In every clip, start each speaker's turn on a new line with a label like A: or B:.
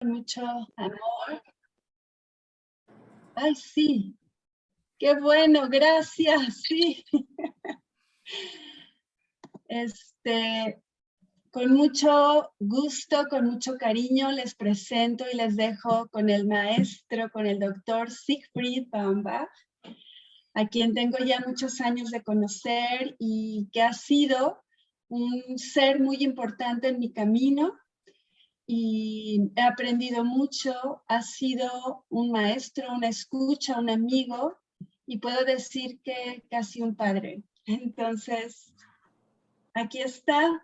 A: Mucho amor. Ay, sí, qué bueno, gracias, sí. Con mucho gusto, con mucho cariño les presento y les dejo con el maestro, con el doctor Siegfried Baumbach, a quien tengo ya muchos años de conocer y que ha sido un ser muy importante en mi camino. Y he aprendido mucho, ha sido un maestro, una escucha, un amigo, y puedo decir que casi un padre. Entonces, aquí está,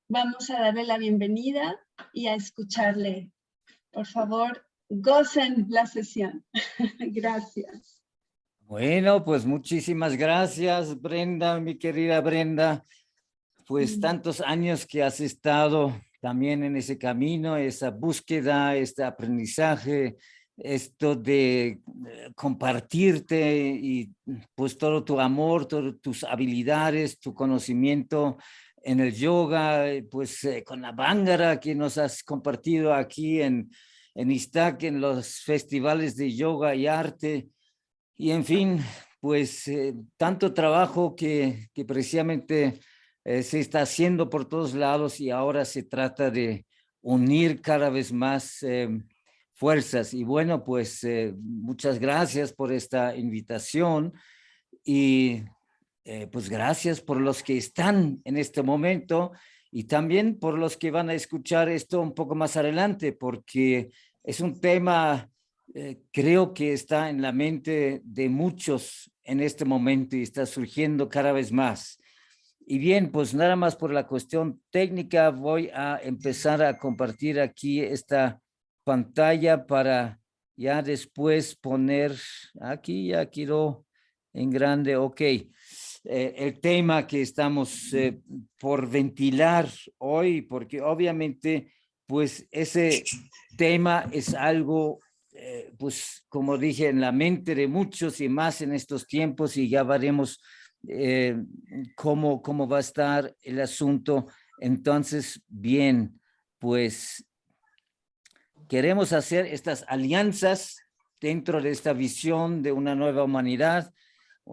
A: vamos a darle la bienvenida y a escucharle. Por favor, gocen la sesión. Gracias.
B: Bueno, pues muchísimas gracias, Brenda, mi querida Brenda. Pues tantos años que has estado también en ese camino, esa búsqueda, este aprendizaje, esto de compartirte y pues todo tu amor, todas tus habilidades, tu conocimiento en el yoga, pues con la Bhangra que nos has compartido aquí en Iztac, en los festivales de yoga y arte. Y en fin, pues tanto trabajo que precisamente se está haciendo por todos lados y ahora se trata de unir cada vez más fuerzas. Y bueno, pues muchas gracias por esta invitación y pues gracias por los que están en este momento y también por los que van a escuchar esto un poco más adelante, porque es un tema creo que está en la mente de muchos en este momento y está surgiendo cada vez más. Y bien, pues nada más por la cuestión técnica voy a empezar a compartir aquí esta pantalla para ya después poner, aquí ya quiero en grande, ok, el tema que estamos por ventilar hoy, porque obviamente pues ese tema es algo pues como dije, en la mente de muchos y más en estos tiempos y ya veremos cómo va a estar el asunto. Entonces, bien, pues queremos hacer estas alianzas dentro de esta visión de una nueva humanidad,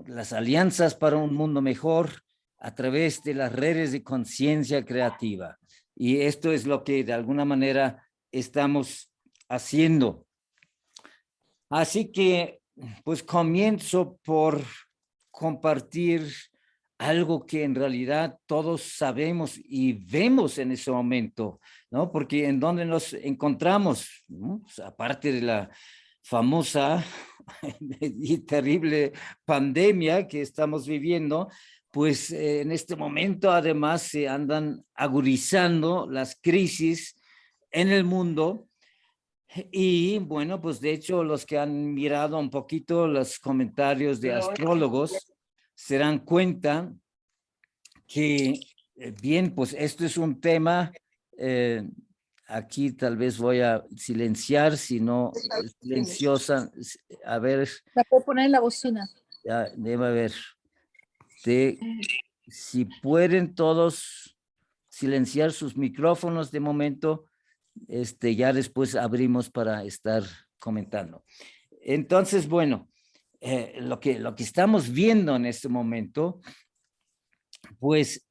B: las alianzas para un mundo mejor a través de las redes de conciencia creativa. Y esto es lo que de alguna manera estamos haciendo. Así que, pues comienzo por compartir algo que en realidad todos sabemos y vemos en ese momento, ¿no? Porque en donde nos encontramos, ¿no? Pues, aparte de la famosa y terrible pandemia que estamos viviendo, pues en este momento además se andan agudizando las crisis en el mundo. Y bueno, pues de hecho los que han mirado un poquito los comentarios de astrólogos se dan cuenta que, bien, pues esto es un tema, aquí tal vez voy a silenciar, si no silenciosa, a ver.
C: La puedo poner en la bocina.
B: Ya, debe ver. Si pueden todos silenciar sus micrófonos de momento, ya después abrimos para estar comentando. Entonces, bueno, lo que estamos viendo en este momento, pues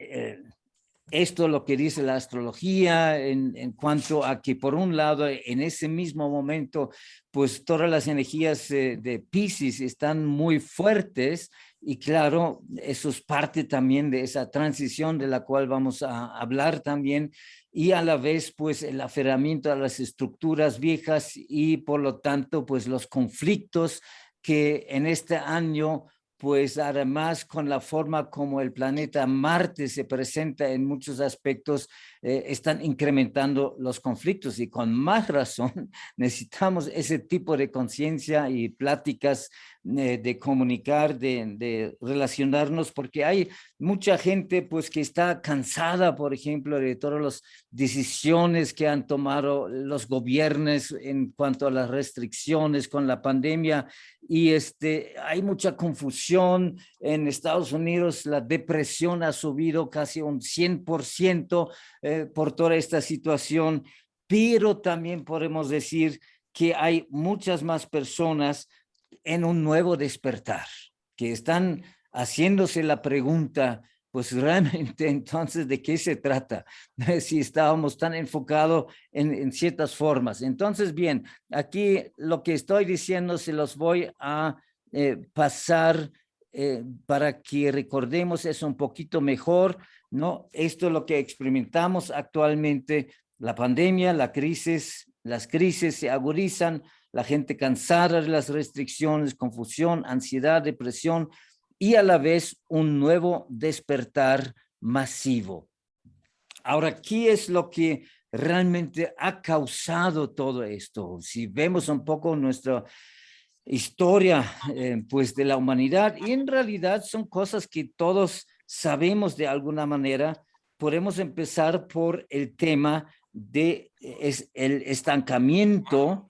B: esto lo que dice la astrología en cuanto a que por un lado en ese mismo momento pues todas las energías de Piscis están muy fuertes y claro, eso es parte también de esa transición de la cual vamos a hablar también y a la vez pues el aferramiento a las estructuras viejas y por lo tanto pues los conflictos que en este año pues además con la forma como el planeta Marte se presenta en muchos aspectos, están incrementando los conflictos y con más razón necesitamos ese tipo de conciencia y pláticas de comunicar, de relacionarnos, porque hay mucha gente pues que está cansada, por ejemplo, de todas las decisiones que han tomado los gobiernos en cuanto a las restricciones con la pandemia y hay mucha confusión en Estados Unidos, la depresión ha subido casi un 100% por toda esta situación. pero también podemos decir que hay muchas más personas en un nuevo despertar, que están haciéndose la pregunta, pues realmente entonces, ¿de qué se trata? Si estábamos tan enfocados en ciertas formas. Entonces, bien, aquí lo que estoy diciendo se los voy a pasar para que recordemos eso un poquito mejor, ¿no? Esto es lo que experimentamos actualmente, la pandemia, las crisis se agudizan, la gente cansada de las restricciones, confusión, ansiedad, depresión y a la vez un nuevo despertar masivo. Ahora, ¿qué es lo que realmente ha causado todo esto? Si vemos un poco nuestra historia pues de la humanidad, y en realidad son cosas que todos sabemos de alguna manera, podemos empezar por el tema de el estancamiento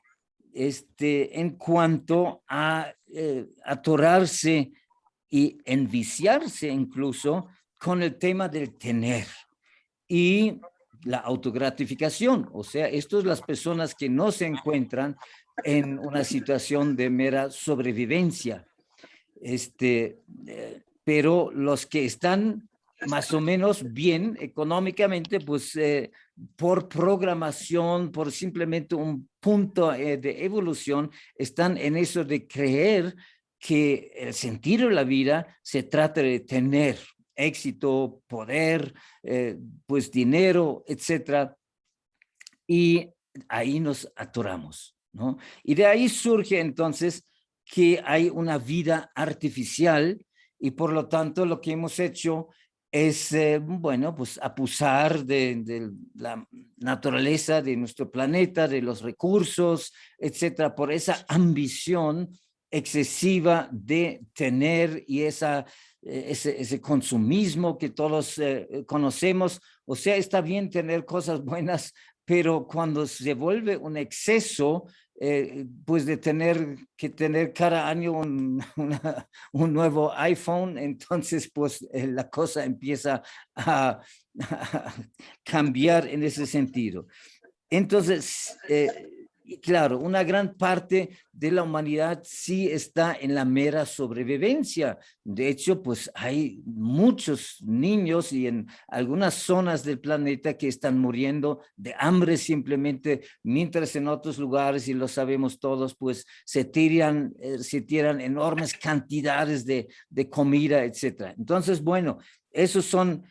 B: en cuanto a atorarse y enviciarse incluso con el tema del tener y la autogratificación. O sea, estas son las personas que no se encuentran en una situación de mera sobrevivencia. Pero los que están más o menos bien económicamente, pues por programación, por simplemente un punto de evolución, están en eso de creer que el sentido de la vida se trata de tener éxito, poder, pues dinero, etcétera. Y ahí nos atoramos, ¿no? Y de ahí surge entonces que hay una vida artificial y por lo tanto lo que hemos hecho es, bueno, pues abusar de la naturaleza de nuestro planeta, de los recursos, etcétera, por esa ambición excesiva de tener y ese consumismo que todos conocemos. O sea, está bien tener cosas buenas, pero cuando se vuelve un exceso, pues de tener que tener cada año un nuevo iPhone, entonces pues la cosa empieza a cambiar en ese sentido. Entonces, claro, una gran parte de la humanidad sí está en la mera sobrevivencia. De hecho, pues hay muchos niños y en algunas zonas del planeta que están muriendo de hambre simplemente, mientras en otros lugares, y lo sabemos todos, pues se tiran enormes cantidades de comida, etcétera. Entonces, bueno, esos son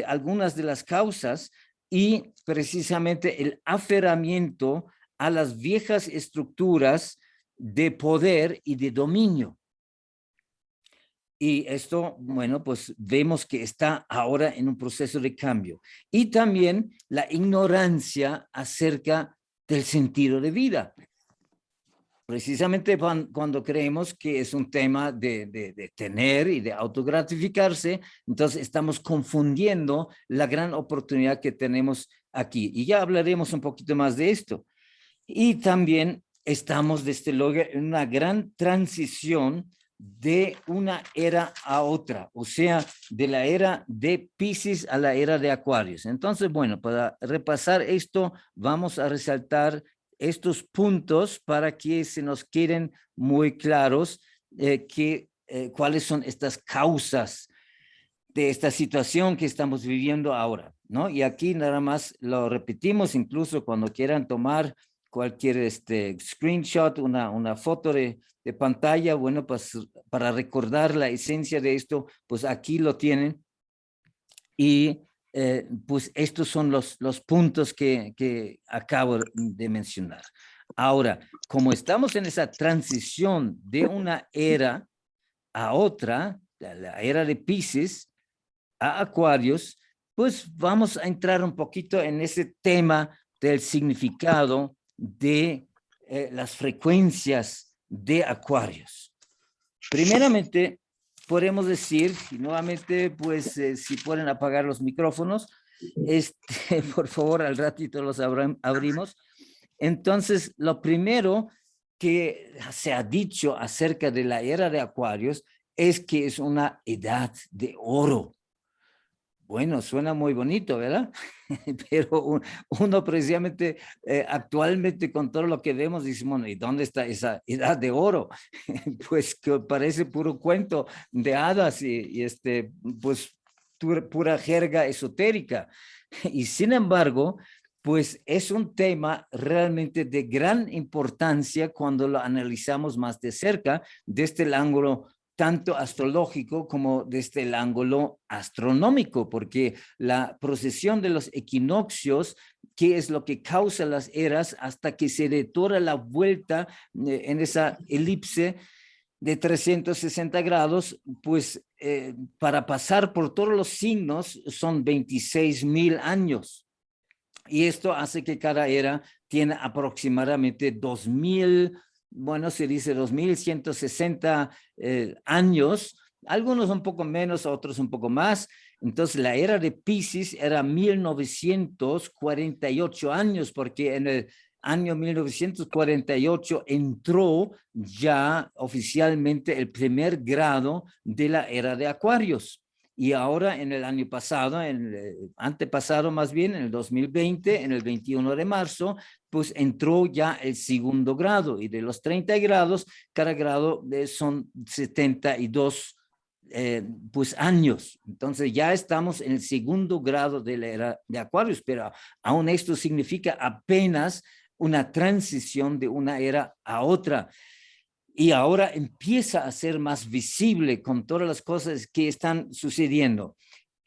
B: algunas de las causas y precisamente el aferramiento a las viejas estructuras de poder y de dominio. Y esto, bueno, pues vemos que está ahora en un proceso de cambio. Y también la ignorancia acerca del sentido de vida. Precisamente cuando creemos que es un tema de tener y de autogratificarse, entonces estamos confundiendo la gran oportunidad que tenemos aquí. Y ya hablaremos un poquito más de esto. Y también estamos desde luego en una gran transición de una era a otra, o sea, de la era de Piscis a la era de Acuarios. Entonces, bueno, para repasar esto, vamos a resaltar estos puntos para que se nos queden muy claros cuáles son estas causas de esta situación que estamos viviendo ahora, ¿no? Y aquí nada más lo repetimos, incluso cuando quieran tomar cualquier screenshot, una foto de pantalla, bueno, pues para recordar la esencia de esto, pues aquí lo tienen. Y pues estos son los puntos que acabo de mencionar. Ahora, como estamos en esa transición de una era a otra, la era de Piscis a Acuarios, pues vamos a entrar un poquito en ese tema del significado de las frecuencias de Acuarios. Primeramente, podemos decir, y nuevamente, pues si pueden apagar los micrófonos, por favor, al ratito los abrimos. Entonces, lo primero que se ha dicho acerca de la era de Acuarios es que es una edad de oro. Bueno, suena muy bonito, ¿verdad? Pero uno precisamente actualmente con todo lo que vemos dice, bueno, ¿y dónde está esa edad de oro? Pues que parece puro cuento de hadas y pues pura jerga esotérica. Y sin embargo, pues es un tema realmente de gran importancia cuando lo analizamos más de cerca desde el ángulo tanto astrológico como desde el ángulo astronómico, porque la procesión de los equinoccios, qué es lo que causa las eras hasta que se retorna la vuelta en esa elipse de 360 grados, pues para pasar por todos los signos son 26,000 años. Y esto hace que cada era tiene aproximadamente 2,000, bueno, se dice 2,160 años, algunos un poco menos, otros un poco más. Entonces la era de Piscis era 1948 años, porque en el año 1948 entró ya oficialmente el primer grado de la era de Acuarios. Y ahora en el año pasado, en el antepasado más bien, en el 2020, en el 21 de marzo, pues entró ya el segundo grado, y de los 30 grados, cada grado son 72 pues años. Entonces ya estamos en el segundo grado de la era de Acuarios, pero aún esto significa apenas una transición de una era a otra. Y ahora empieza a ser más visible con todas las cosas que están sucediendo.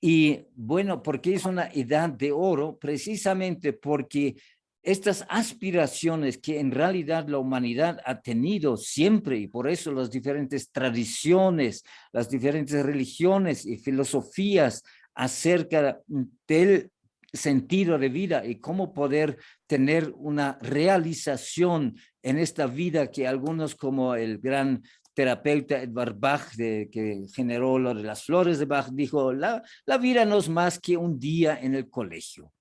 B: Y bueno, ¿por qué es una edad de oro? Precisamente porque estas aspiraciones que en realidad la humanidad ha tenido siempre, y por eso las diferentes tradiciones, las diferentes religiones y filosofías acerca del sentido de vida y cómo poder tener una realización en esta vida que algunos, como el gran terapeuta Edvard Bach, que generó lo de las flores de Bach, dijo, la vida no es más que un día en el colegio.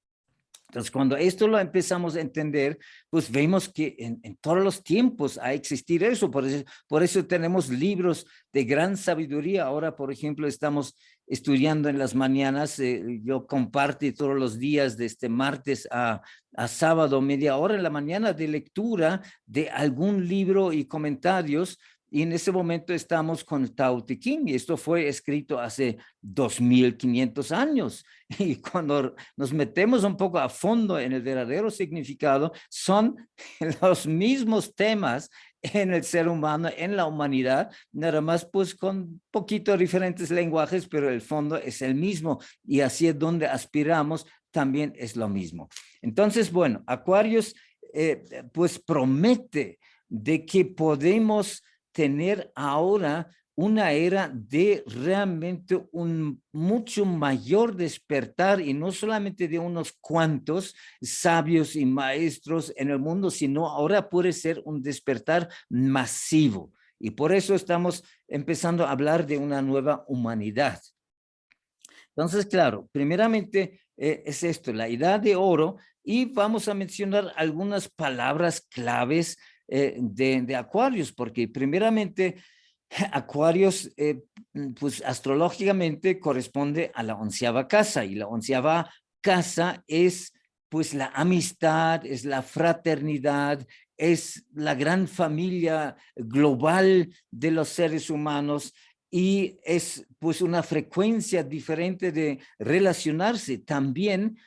B: Entonces, cuando esto lo empezamos a entender, pues vemos que en todos los tiempos ha existido eso. Por eso tenemos libros de gran sabiduría. Ahora, por ejemplo, estamos estudiando en las mañanas. Yo comparto todos los días, de este martes a sábado, media hora en la mañana de lectura de algún libro y comentarios. Y en ese momento estamos con el Tao Te Ching, y esto fue escrito hace 2,500 años. Y cuando nos metemos un poco a fondo en el verdadero significado, son los mismos temas en el ser humano, en la humanidad, nada más pues con poquito diferentes lenguajes, pero el fondo es el mismo, y así es donde aspiramos, también es lo mismo. Entonces, bueno, Acuarios pues promete de que podemos tener ahora una era de realmente un mucho mayor despertar, y no solamente de unos cuantos sabios y maestros en el mundo, sino ahora puede ser un despertar masivo. Y por eso estamos empezando a hablar de una nueva humanidad. Entonces, claro, primeramente es esto, la edad de oro, y vamos a mencionar algunas palabras claves de Acuarios, porque primeramente Acuarios, pues astrológicamente corresponde a la 11ª casa, y la 11ª casa es pues la amistad, es la fraternidad, es la gran familia global de los seres humanos, y es pues una frecuencia diferente de relacionarse. También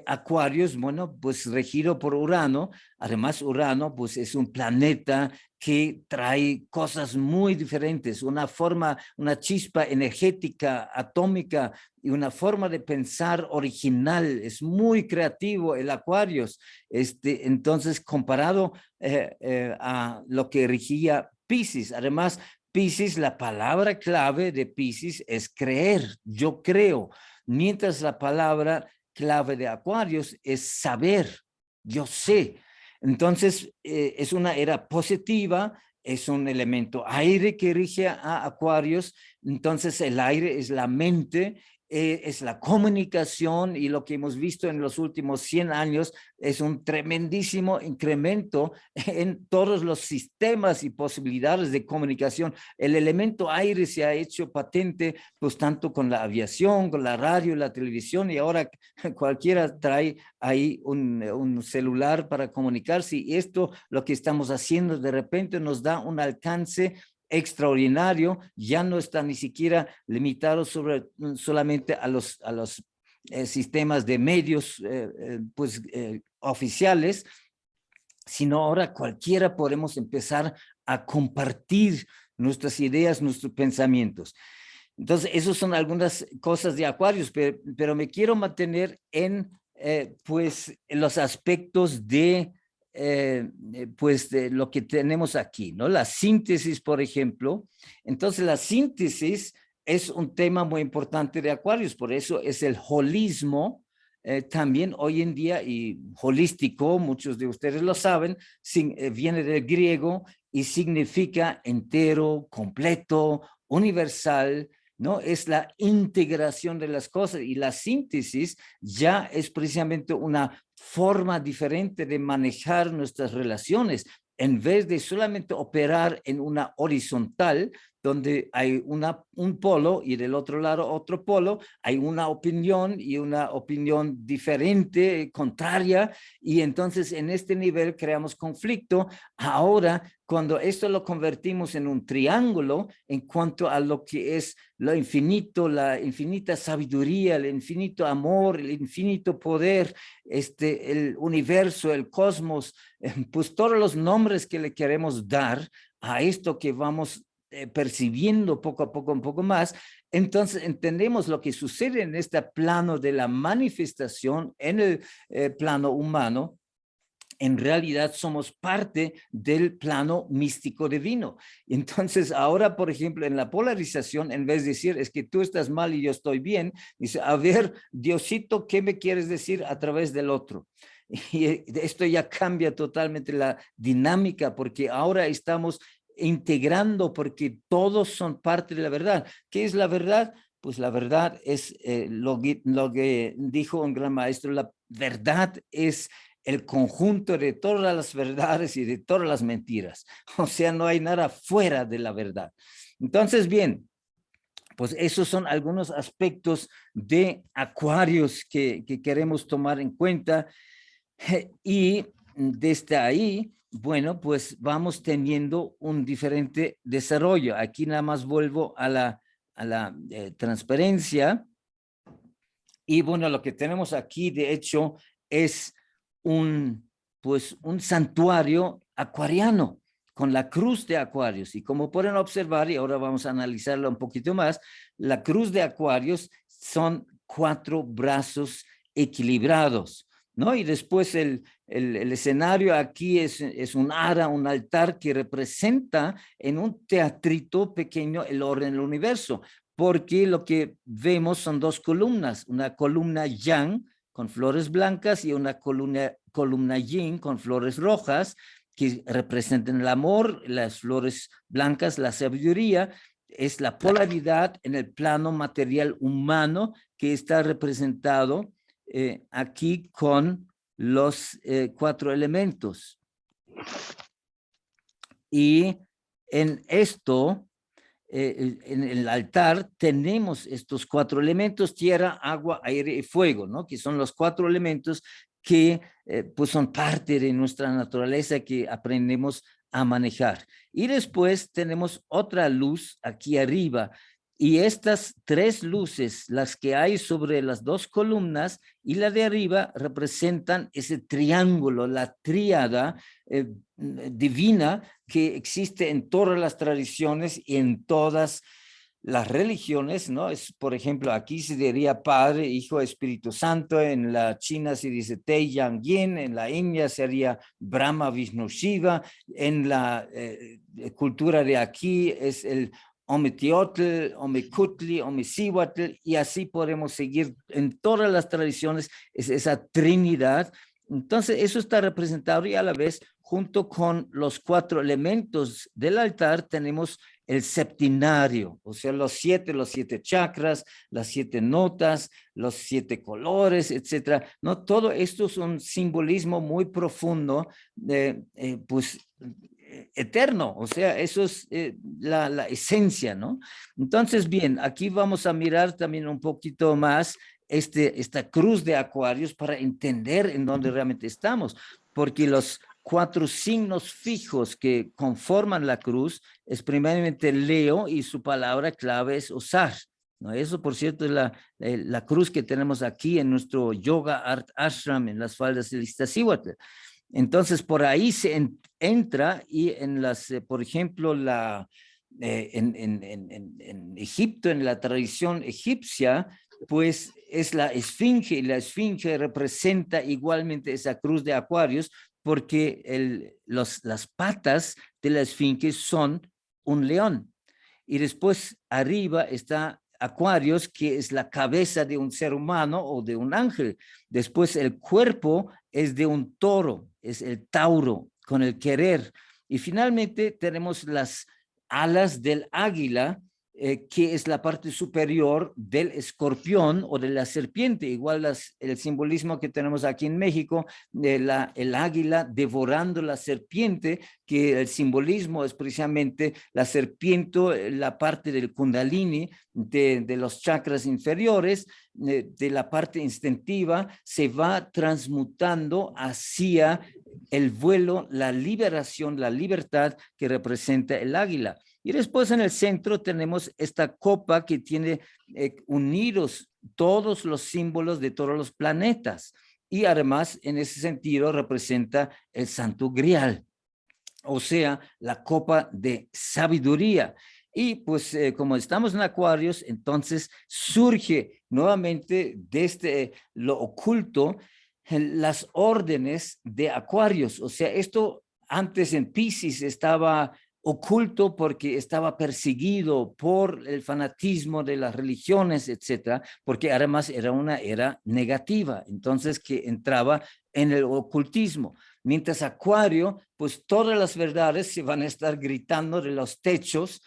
B: Acuarios, bueno, pues regido por Urano. Además, Urano pues es un planeta que trae cosas muy diferentes, una forma, una chispa energética atómica y una forma de pensar original. Es muy creativo el Acuarios. Entonces, comparado a lo que regía Piscis. Además, Piscis, la palabra clave de Piscis es creer, yo creo, mientras la palabra clave de Acuarios es saber, yo sé. Entonces, es una era positiva, es un elemento aire que rige a Acuarios. Entonces, el aire es la mente, es la comunicación, y lo que hemos visto en los últimos 100 años es un tremendísimo incremento en todos los sistemas y posibilidades de comunicación. El elemento aire se ha hecho patente, pues tanto con la aviación, con la radio, la televisión, y ahora cualquiera trae ahí un celular para comunicarse, y esto, lo que estamos haciendo, de repente nos da un alcance extraordinario. Ya no está ni siquiera limitado solamente a los sistemas de medios oficiales, sino ahora cualquiera podemos empezar a compartir nuestras ideas, nuestros pensamientos. Entonces, esas son algunas cosas de Acuarios, pero me quiero mantener en pues los aspectos de pues de lo que tenemos aquí, ¿no? La síntesis, por ejemplo. Entonces, la síntesis es un tema muy importante de Acuarios, por eso es el holismo. También hoy en día, y holístico, muchos de ustedes lo saben, viene del griego y significa entero, completo, universal, ¿no? Es la integración de las cosas, y la síntesis ya es precisamente una forma diferente de manejar nuestras relaciones. En vez de solamente operar en una horizontal, donde hay un polo y del otro lado otro polo, hay una opinión y una opinión diferente, contraria, y entonces en este nivel creamos conflicto. Ahora, cuando esto lo convertimos en un triángulo en cuanto a lo que es lo infinito, la infinita sabiduría, el infinito amor, el infinito poder, el universo, el cosmos, pues todos los nombres que le queremos dar a esto que vamos percibiendo poco a poco, un poco más, entonces entendemos lo que sucede en este plano de la manifestación en el plano humano. En realidad somos parte del plano místico divino. Entonces ahora, por ejemplo, en la polarización, en vez de decir es que tú estás mal y yo estoy bien, dice, a ver, Diosito, ¿qué me quieres decir a través del otro? Y esto ya cambia totalmente la dinámica, porque ahora estamos integrando, porque todos son parte de la verdad. ¿Qué es la verdad? Pues la verdad es lo que dijo un gran maestro, la verdad es el conjunto de todas las verdades y de todas las mentiras. O sea, no hay nada fuera de la verdad. Entonces, bien, pues esos son algunos aspectos de Acuarios que queremos tomar en cuenta. Y desde ahí, bueno, pues vamos teniendo un diferente desarrollo. Aquí nada más vuelvo a la transparencia. Y bueno, lo que tenemos aquí, de hecho, es pues un santuario acuariano con la cruz de Acuarios. Y como pueden observar, y ahora vamos a analizarlo un poquito más, la cruz de Acuarios son 4 brazos equilibrados, ¿no? Y después el escenario aquí es un ara, un altar que representa en un teatrito pequeño el orden del universo, porque lo que vemos son 2 columnas, una columna yang con flores blancas y una columna yin con flores rojas, que representan el amor. Las flores blancas, la sabiduría, es la polaridad en el plano material humano, que está representado aquí con los 4 elementos. Y en esto, en el altar tenemos estos 4 elementos: tierra, agua, aire y fuego, ¿no? Que son los 4 elementos que pues son parte de nuestra naturaleza, que aprendemos a manejar. Y después tenemos otra luz aquí arriba, y estas 3 luces, las que hay sobre las 2 columnas y la de arriba, representan ese triángulo, la tríada divina que existe en todas las tradiciones y en todas las religiones, ¿no? Por ejemplo, aquí se diría Padre, Hijo, Espíritu Santo. En la China se dice Te Yang Yin. En la India sería Brahma, Vishnu, Shiva. En la cultura de aquí es el Ometeotl, Omecutli, Omecihuatl, y así podemos seguir en todas las tradiciones. Es esa Trinidad. Entonces, eso está representado, y a la vez, junto con los 4 elementos del altar, tenemos el septenario, o sea, los siete chakras, las 7 notas, los 7 colores, etcétera. No, todo esto es un simbolismo muy profundo, pues eterno, o sea, eso es la esencia, ¿no? Entonces, bien, aquí vamos a mirar también un poquito más esta cruz de Acuarios para entender en dónde realmente estamos, porque los 4 signos fijos que conforman la cruz es primeramente Leo y su palabra clave es osar, ¿no? Eso, por cierto, es la cruz que tenemos aquí en nuestro Yoga Art Ashram en las faldas del Iztaccíhuatl. Entonces, por ahí se entra y en las, por ejemplo, en Egipto, en la tradición egipcia, pues es la esfinge, y la esfinge representa igualmente esa cruz de Acuarios, porque las patas de la esfinge son un león. Y después arriba está Acuarios, que es la cabeza de un ser humano o de un ángel. Después el cuerpo es de un toro, es el Tauro, con el querer. Y finalmente tenemos las alas del águila, que es la parte superior del escorpión o de la serpiente, igual el simbolismo que tenemos aquí en México, el águila devorando la serpiente, que el simbolismo es precisamente la serpiente, la parte del kundalini, de los chakras inferiores, de la parte instintiva, se va transmutando hacia el vuelo, la liberación, la libertad que representa el águila. Y después en el centro tenemos esta copa que tiene unidos todos los símbolos de todos los planetas. Y además, en ese sentido, representa el Santo Grial, o sea, la copa de sabiduría. Y pues como estamos en Acuarios, entonces surge nuevamente desde lo oculto las órdenes de Acuarios. O sea, esto antes en Piscis estaba oculto porque estaba perseguido por el fanatismo de las religiones, etcétera, porque además era una era negativa, entonces que entraba en el ocultismo. Mientras Acuario, pues todas las verdades se van a estar gritando de los techos,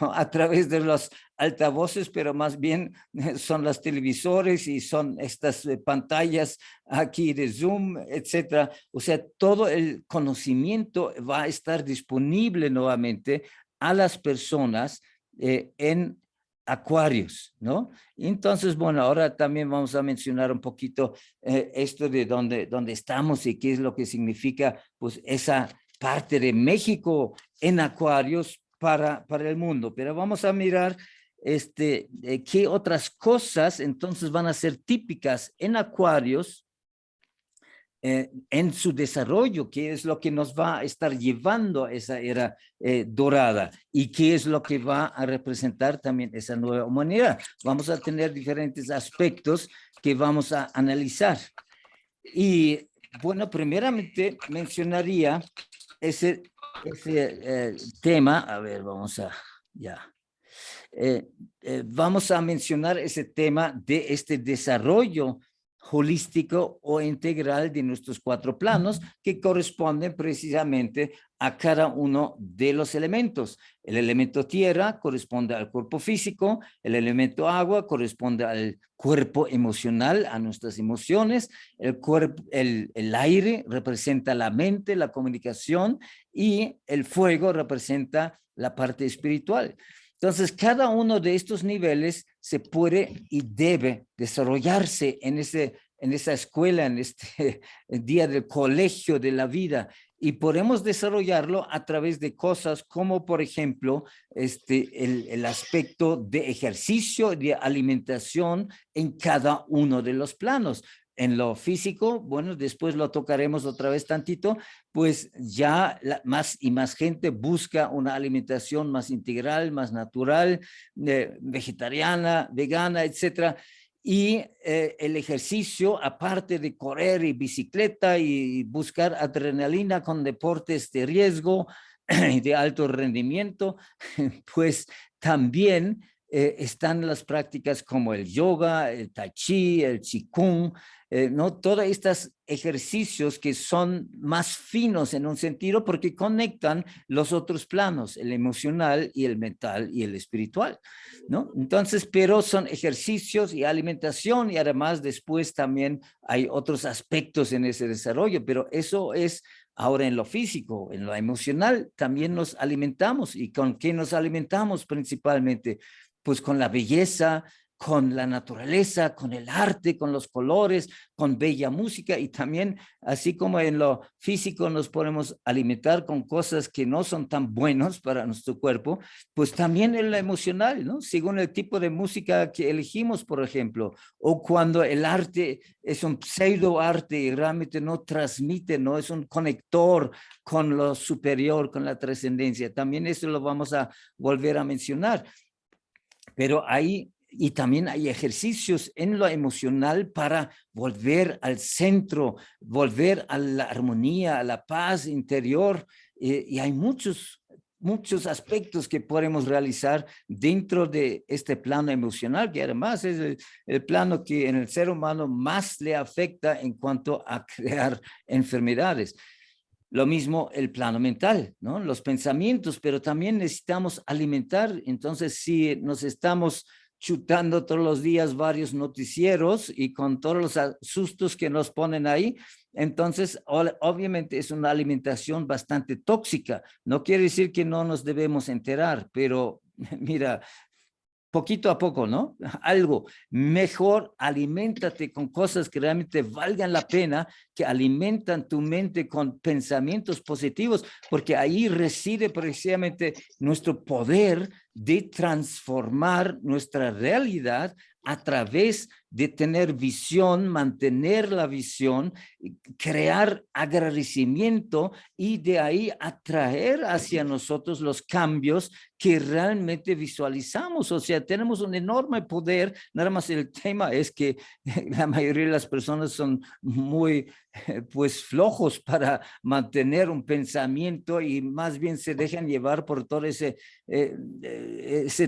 B: ¿no? A través de los altavoces, pero más bien son los televisores y son estas pantallas aquí de Zoom, etcétera. O sea, todo el conocimiento va a estar disponible nuevamente a las personas en Acuarios, ¿no? Entonces, bueno, ahora también vamos a mencionar un poquito esto de dónde estamos y qué es lo que significa, pues, esa parte de México en Acuarios para el mundo. Pero vamos a mirar qué otras cosas entonces van a ser típicas en Acuarios en su desarrollo, qué es lo que nos va a estar llevando a esa era dorada y qué es lo que va a representar también esa nueva humanidad. Vamos a tener diferentes aspectos que vamos a analizar. Y bueno, primeramente mencionaría ese tema, a ver, vamos a, ya. Vamos a mencionar ese tema de este desarrollo holístico o integral de nuestros 4 planos que corresponden precisamente a cada uno de los elementos. El elemento tierra corresponde al cuerpo físico, el elemento agua corresponde al cuerpo emocional, a nuestras emociones, el aire representa la mente, la comunicación, y el fuego representa la parte espiritual. Entonces, cada uno de estos niveles se puede y debe desarrollarse en esa escuela, en este día del colegio de la vida, y podemos desarrollarlo a través de cosas como, por ejemplo, el aspecto de ejercicio, de alimentación en cada uno de los planos. En lo físico, bueno, después lo tocaremos otra vez tantito, pues ya más y más gente busca una alimentación más integral, más natural, vegetariana, vegana, etcétera. Y el ejercicio, aparte de correr y bicicleta y buscar adrenalina con deportes de riesgo y de alto rendimiento, pues también están las prácticas como el yoga, el tai chi, el qigong, ¿no? Todos estos ejercicios que son más finos en un sentido porque conectan los otros planos, el emocional y el mental y el espiritual, ¿no? Entonces, pero son ejercicios y alimentación y además después también hay otros aspectos en ese desarrollo, pero eso es ahora en lo físico, en lo emocional también nos alimentamos. ¿Y con qué nos alimentamos principalmente? Pues con la belleza, con la naturaleza, con el arte, con los colores, con bella música y también, así como en lo físico nos podemos alimentar con cosas que no son tan buenos para nuestro cuerpo, pues también en lo emocional, ¿no? Según el tipo de música que elegimos, por ejemplo, o cuando el arte es un pseudo arte y realmente no transmite, no es un conector con lo superior, con la trascendencia. También eso lo vamos a volver a mencionar. Pero y también hay ejercicios en lo emocional para volver al centro, volver a la armonía, a la paz interior. Y hay muchos aspectos que podemos realizar dentro de este plano emocional, que además es el plano que en el ser humano más le afecta en cuanto a crear enfermedades. Lo mismo el plano mental, ¿no? Los pensamientos, pero también necesitamos alimentar. Entonces, si nos estamos chutando todos los días varios noticieros y con todos los sustos que nos ponen ahí, entonces obviamente es una alimentación bastante tóxica. No quiere decir que no nos debemos enterar, pero mira, poquito a poco, ¿no? Algo mejor, aliméntate con cosas que realmente valgan la pena, que alimentan tu mente con pensamientos positivos, porque ahí reside precisamente nuestro poder de transformar nuestra realidad a través de tener visión, mantener la visión, crear agradecimiento y de ahí atraer hacia nosotros los cambios que realmente visualizamos. O sea, tenemos un enorme poder, nada más el tema es que la mayoría de las personas son muy pues flojos para mantener un pensamiento y más bien se dejan llevar por todo ese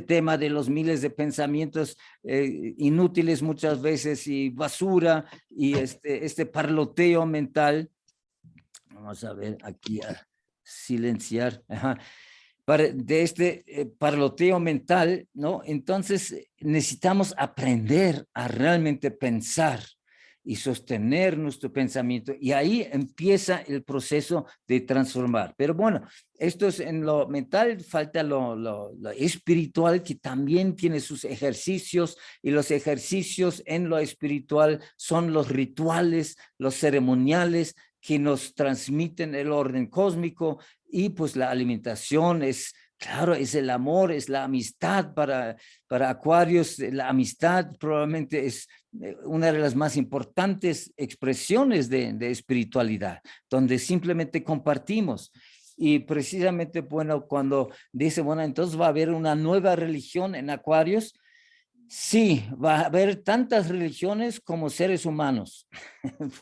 B: tema de los miles de pensamientos inútiles muchas veces y basura y este parloteo mental. Vamos a ver aquí a silenciar. Ajá. De este parloteo mental, ¿no? Entonces necesitamos aprender a realmente pensar y sostener nuestro pensamiento y ahí empieza el proceso de transformar. Pero bueno, esto es en lo mental, falta lo espiritual que también tiene sus ejercicios y los ejercicios en lo espiritual son los rituales, los ceremoniales que nos transmiten el orden cósmico y pues la alimentación es, claro, es el amor, es la amistad para Acuarios. La amistad probablemente es una de las más importantes expresiones de espiritualidad, donde simplemente compartimos. Y precisamente, bueno, cuando dice, bueno, entonces va a haber una nueva religión en Acuarios, sí, va a haber tantas religiones como seres humanos,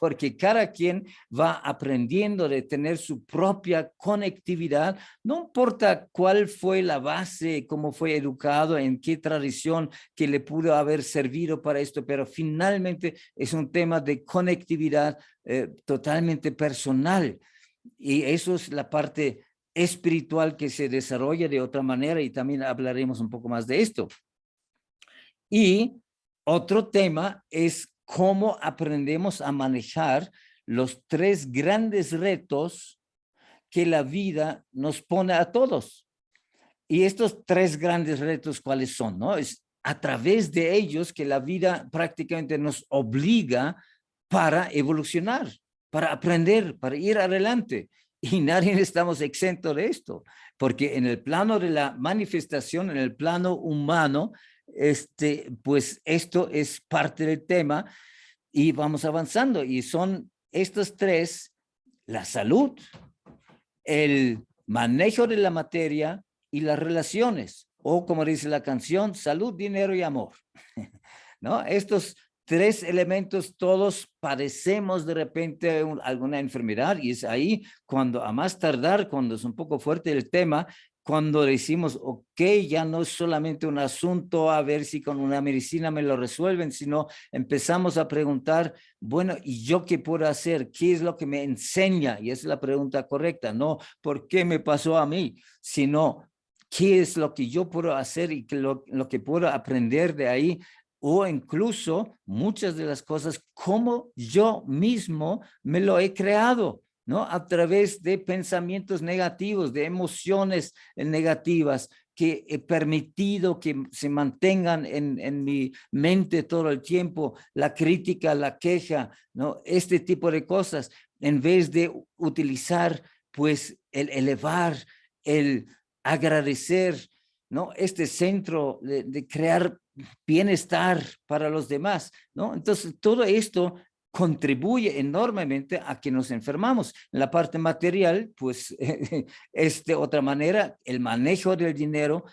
B: porque cada quien va aprendiendo de tener su propia conectividad, no importa cuál fue la base, cómo fue educado, en qué tradición que le pudo haber servido para esto, pero finalmente es un tema de conectividad totalmente personal y eso es la parte espiritual que se desarrolla de otra manera y también hablaremos un poco más de esto. Y otro tema es cómo aprendemos a manejar los 3 grandes retos que la vida nos pone a todos. Y estos 3 grandes retos, ¿cuáles son? ¿No? Es a través de ellos que la vida prácticamente nos obliga para evolucionar, para aprender, para ir adelante. Y nadie estamos exentos de esto, porque en el plano de la manifestación, en el plano humano, pues esto es parte del tema y vamos avanzando. Y son estos 3, la salud, el manejo de la materia y las relaciones, o como dice la canción, salud, dinero y amor. ¿No? Estos tres elementos, todos padecemos de repente alguna enfermedad, y es ahí cuando a más tardar, cuando es un poco fuerte el tema, cuando decimos, ok, ya no es solamente un asunto a ver si con una medicina me lo resuelven, sino empezamos a preguntar, bueno, ¿y yo qué puedo hacer? ¿Qué es lo que me enseña? Y esa es la pregunta correcta, no ¿por qué me pasó a mí? Sino, ¿qué es lo que yo puedo hacer y lo que puedo aprender de ahí? O incluso muchas de las cosas como yo mismo me lo he creado, ¿no? A través de pensamientos negativos, de emociones negativas que he permitido que se mantengan en mi mente todo el tiempo, la crítica, la queja, ¿no? Este tipo de cosas, en vez de utilizar, pues, el elevar, el agradecer, ¿no? Este centro de crear bienestar para los demás, ¿no? Entonces, todo esto contribuye enormemente a que nos enfermamos. En la parte material, pues, es de otra manera, el manejo del dinero,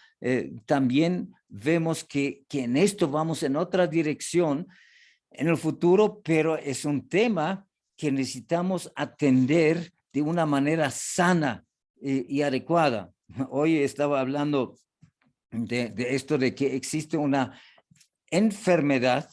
B: también vemos que en esto vamos en otra dirección en el futuro, pero es un tema que necesitamos atender de una manera sana y adecuada. Hoy estaba hablando de esto de que existe una enfermedad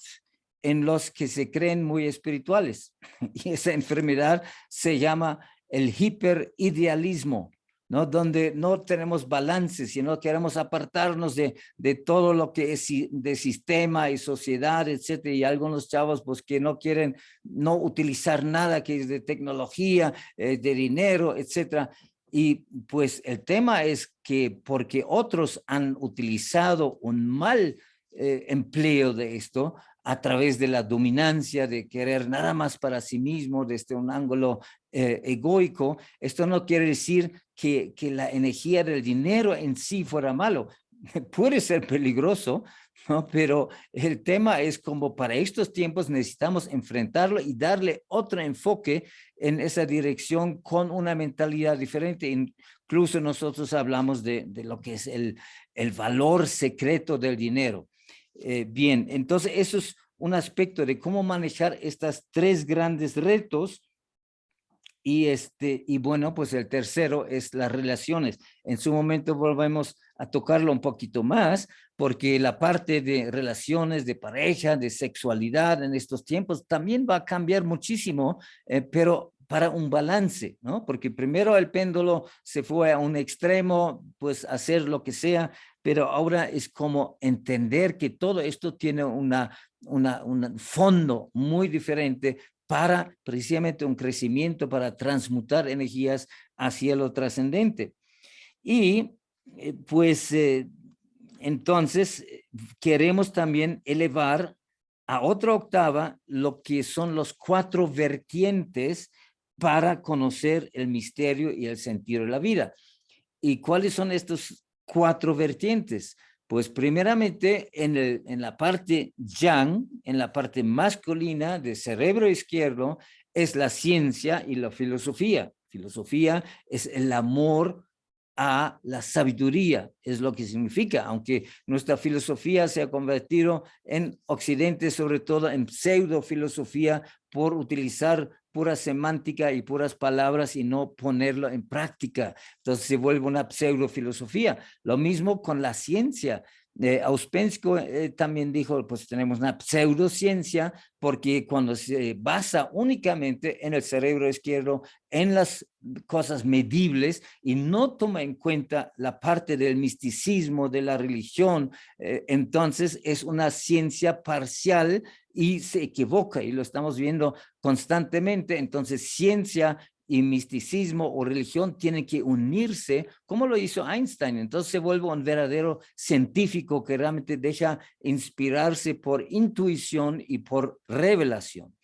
B: en los que se creen muy espirituales. Y esa enfermedad se llama el hiperidealismo, ¿no? Donde no tenemos balance, sino queremos apartarnos de todo lo que es de sistema y sociedad, etcétera. Y algunos chavos, pues, que no quieren no utilizar nada que es de tecnología, de dinero, etcétera. Y pues el tema es que porque otros han utilizado un mal empleo de esto a través de la dominancia, de querer nada más para sí mismo desde un ángulo egoico, esto no quiere decir que la energía del dinero en sí fuera malo. Puede ser peligroso, ¿no? Pero el tema es como para estos tiempos necesitamos enfrentarlo y darle otro enfoque en esa dirección con una mentalidad diferente. Incluso nosotros hablamos de lo que es el valor secreto del dinero. Bien, entonces eso es un aspecto de cómo manejar estas tres grandes retos. Y bueno, pues el tercero es las relaciones. En su momento volvemos a tocarlo un poquito más, porque la parte de relaciones, de pareja, de sexualidad en estos tiempos también va a cambiar muchísimo, pero para un balance, ¿no? Porque primero el péndulo se fue a un extremo, pues hacer lo que sea, pero ahora es como entender que todo esto tiene un fondo muy diferente para precisamente un crecimiento, para transmutar energías hacia lo trascendente. Y pues entonces queremos también elevar a otra octava lo que son los 4 vertientes para conocer el misterio y el sentido de la vida. ¿Y cuáles son estos 4 vertientes? Pues primeramente en la parte yang, en la parte masculina del cerebro izquierdo, es la ciencia y la filosofía. Filosofía es el amor a la sabiduría, es lo que significa, aunque nuestra filosofía se ha convertido en Occidente, sobre todo en pseudofilosofía, por utilizar pura semántica y puras palabras y no ponerlo en práctica. Entonces se vuelve una pseudofilosofía. Lo mismo con la ciencia. Auspensky también dijo, pues tenemos una pseudociencia porque cuando se basa únicamente en el cerebro izquierdo, en las cosas medibles y no toma en cuenta la parte del misticismo, de la religión, entonces es una ciencia parcial y se equivoca y lo estamos viendo constantemente. Entonces ciencia y misticismo o religión tienen que unirse, como lo hizo Einstein. Entonces se vuelve un verdadero científico que realmente deja inspirarse por intuición y por revelación.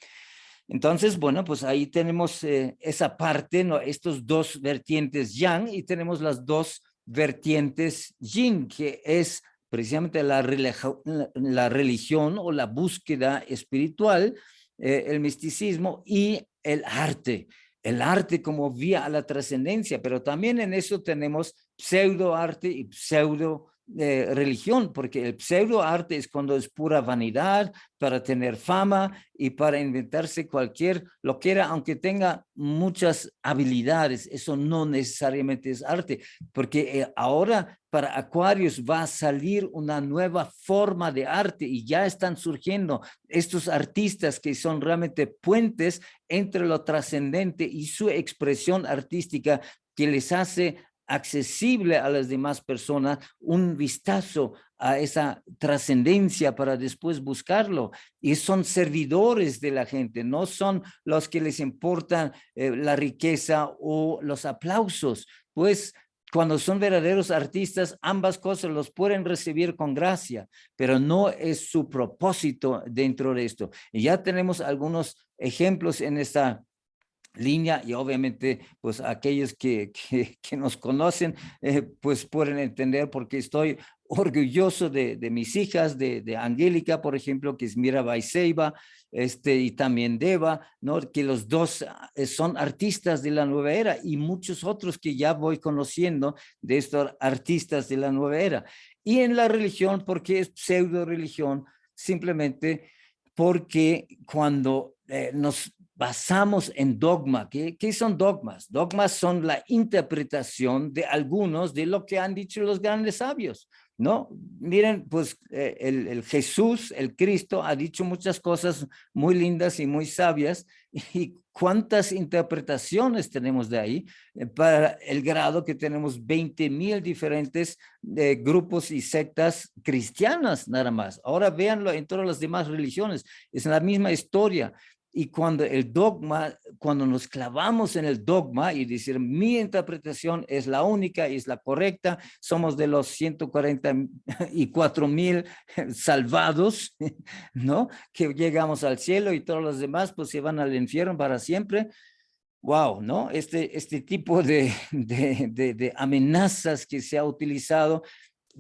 B: Entonces, bueno, pues ahí tenemos esa parte, ¿no? Estos 2 vertientes yang y tenemos las 2 vertientes yin, que es precisamente la religión o la búsqueda espiritual, el misticismo y el arte como vía a la trascendencia, pero también en eso tenemos pseudo arte y pseudo religión, porque el pseudo arte es cuando es pura vanidad, para tener fama y para inventarse cualquier lo que era, aunque tenga muchas habilidades. Eso no necesariamente es arte, porque ahora para Aquarius va a salir una nueva forma de arte y ya están surgiendo estos artistas que son realmente puentes entre lo trascendente y su expresión artística, que les hace accesible a las demás personas un vistazo a esa trascendencia para después buscarlo. Y son servidores de la gente, no son los que les importan la riqueza o los aplausos. Pues cuando son verdaderos artistas, ambas cosas los pueden recibir con gracia, pero no es su propósito dentro de esto. Y ya tenemos algunos ejemplos en esta línea, y obviamente pues aquellos que nos conocen pues pueden entender porque estoy orgulloso de mis hijas, de Angélica, por ejemplo, que es Mirabai Seiba, y también Deva, ¿no? Que los dos son artistas de la nueva era, y muchos otros que ya voy conociendo de estos artistas de la nueva era. Y en la religión, porque es pseudo religión, simplemente porque cuando nos basamos en dogma. ¿Qué son dogmas? Dogmas son la interpretación de algunos de lo que han dicho los grandes sabios, ¿no? Miren, pues el Jesús, el Cristo, ha dicho muchas cosas muy lindas y muy sabias, y cuántas interpretaciones tenemos de ahí, para el grado que tenemos 20,000 diferentes grupos y sectas cristianas nada más. Ahora véanlo en todas las demás religiones, es la misma historia. Y cuando el dogma, cuando nos clavamos en el dogma y decir mi interpretación es la única y es la correcta, somos de los 144,000 salvados, ¿no? Que llegamos al cielo y todos los demás pues se van al infierno para siempre. Wow, ¿no? Este tipo de amenazas que se ha utilizado,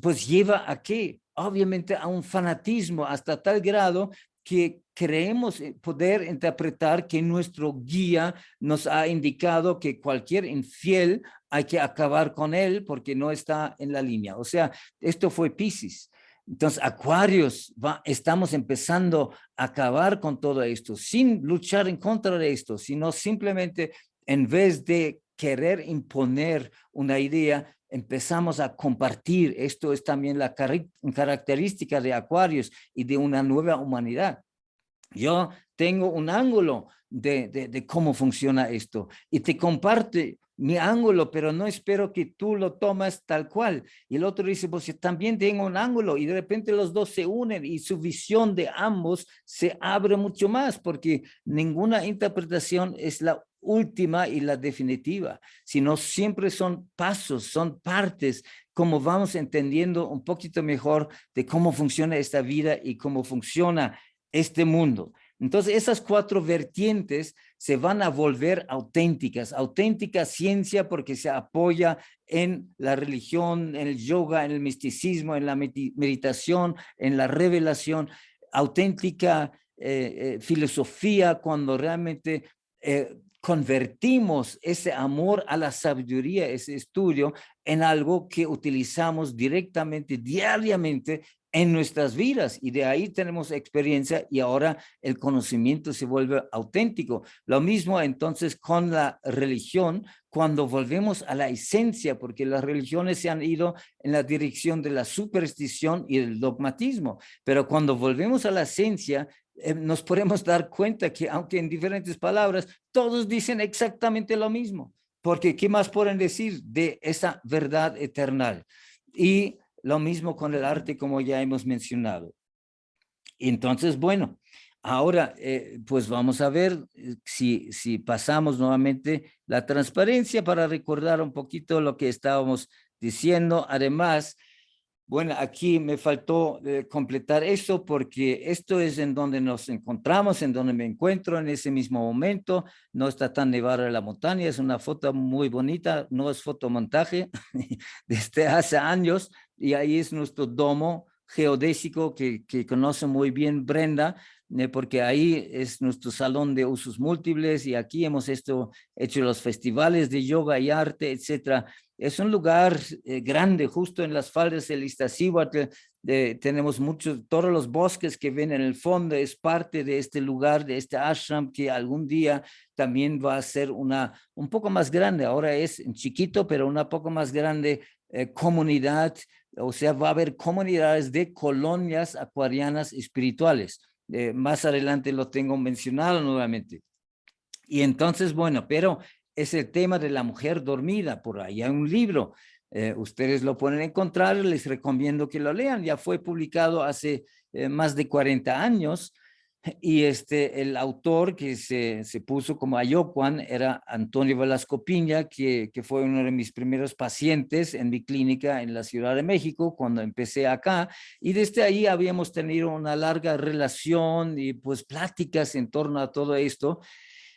B: pues lleva a qué? Obviamente a un fanatismo hasta tal grado que creemos poder interpretar que nuestro guía nos ha indicado que cualquier infiel hay que acabar con él porque no está en la línea. O sea, esto fue Piscis. Entonces, Acuarios, estamos empezando a acabar con todo esto, sin luchar en contra de esto, sino simplemente en vez de querer imponer una idea, empezamos a compartir. Esto es también la característica de Acuarios y de una nueva humanidad. Yo tengo un ángulo de cómo funciona esto y te comparte mi ángulo, pero no espero que tú lo tomas tal cual. Y el otro dice, pues yo también tengo un ángulo, y de repente los dos se unen y su visión de ambos se abre mucho más, porque ninguna interpretación es la última y la definitiva, sino siempre son pasos, son partes, como vamos entendiendo un poquito mejor de cómo funciona esta vida y cómo funciona este mundo. Entonces, esas 4 vertientes se van a volver auténticas. Auténtica ciencia porque se apoya en la religión, en el yoga, en el misticismo, en la meditación, en la revelación. Auténtica filosofía cuando realmente convertimos ese amor a la sabiduría, ese estudio, en algo que utilizamos directamente, diariamente, en nuestras vidas, y de ahí tenemos experiencia y ahora el conocimiento se vuelve auténtico. Lo mismo entonces con la religión, cuando volvemos a la esencia, porque las religiones se han ido en la dirección de la superstición y el dogmatismo, pero cuando volvemos a la esencia, nos podemos dar cuenta que aunque en diferentes palabras, todos dicen exactamente lo mismo, porque ¿qué más pueden decir de esa verdad eterna? Y lo mismo con el arte, como ya hemos mencionado. Entonces, bueno, ahora pues vamos a ver si pasamos nuevamente la transparencia para recordar un poquito lo que estábamos diciendo. Además, bueno, aquí me faltó completar eso, porque esto es en donde nos encontramos, en donde me encuentro en ese mismo momento. No está tan nevada la montaña, es una foto muy bonita, no es fotomontaje, desde hace años, y ahí es nuestro domo geodésico que conoce muy bien Brenda, porque ahí es nuestro salón de usos múltiples, y aquí hemos hecho los festivales de yoga y arte, etcétera. Es un lugar grande, justo en las faldas del Iztaccíhuatl. Tenemos todos los bosques que ven en el fondo, es parte de este lugar, de este ashram, que algún día también va a ser un poco más grande. Ahora es chiquito, pero una poco más grande comunidad. O sea, va a haber comunidades de colonias acuarianas espirituales. Más adelante lo tengo mencionado nuevamente. Y entonces, bueno, pero es el tema de la mujer dormida. Por ahí hay un libro, ustedes lo pueden encontrar, les recomiendo que lo lean. Ya fue publicado hace más de 40 años. Y el autor que se puso como Ayocuan era Antonio Velasco Piña, que fue uno de mis primeros pacientes en mi clínica en la Ciudad de México cuando empecé acá. Y desde ahí habíamos tenido una larga relación y pues pláticas en torno a todo esto.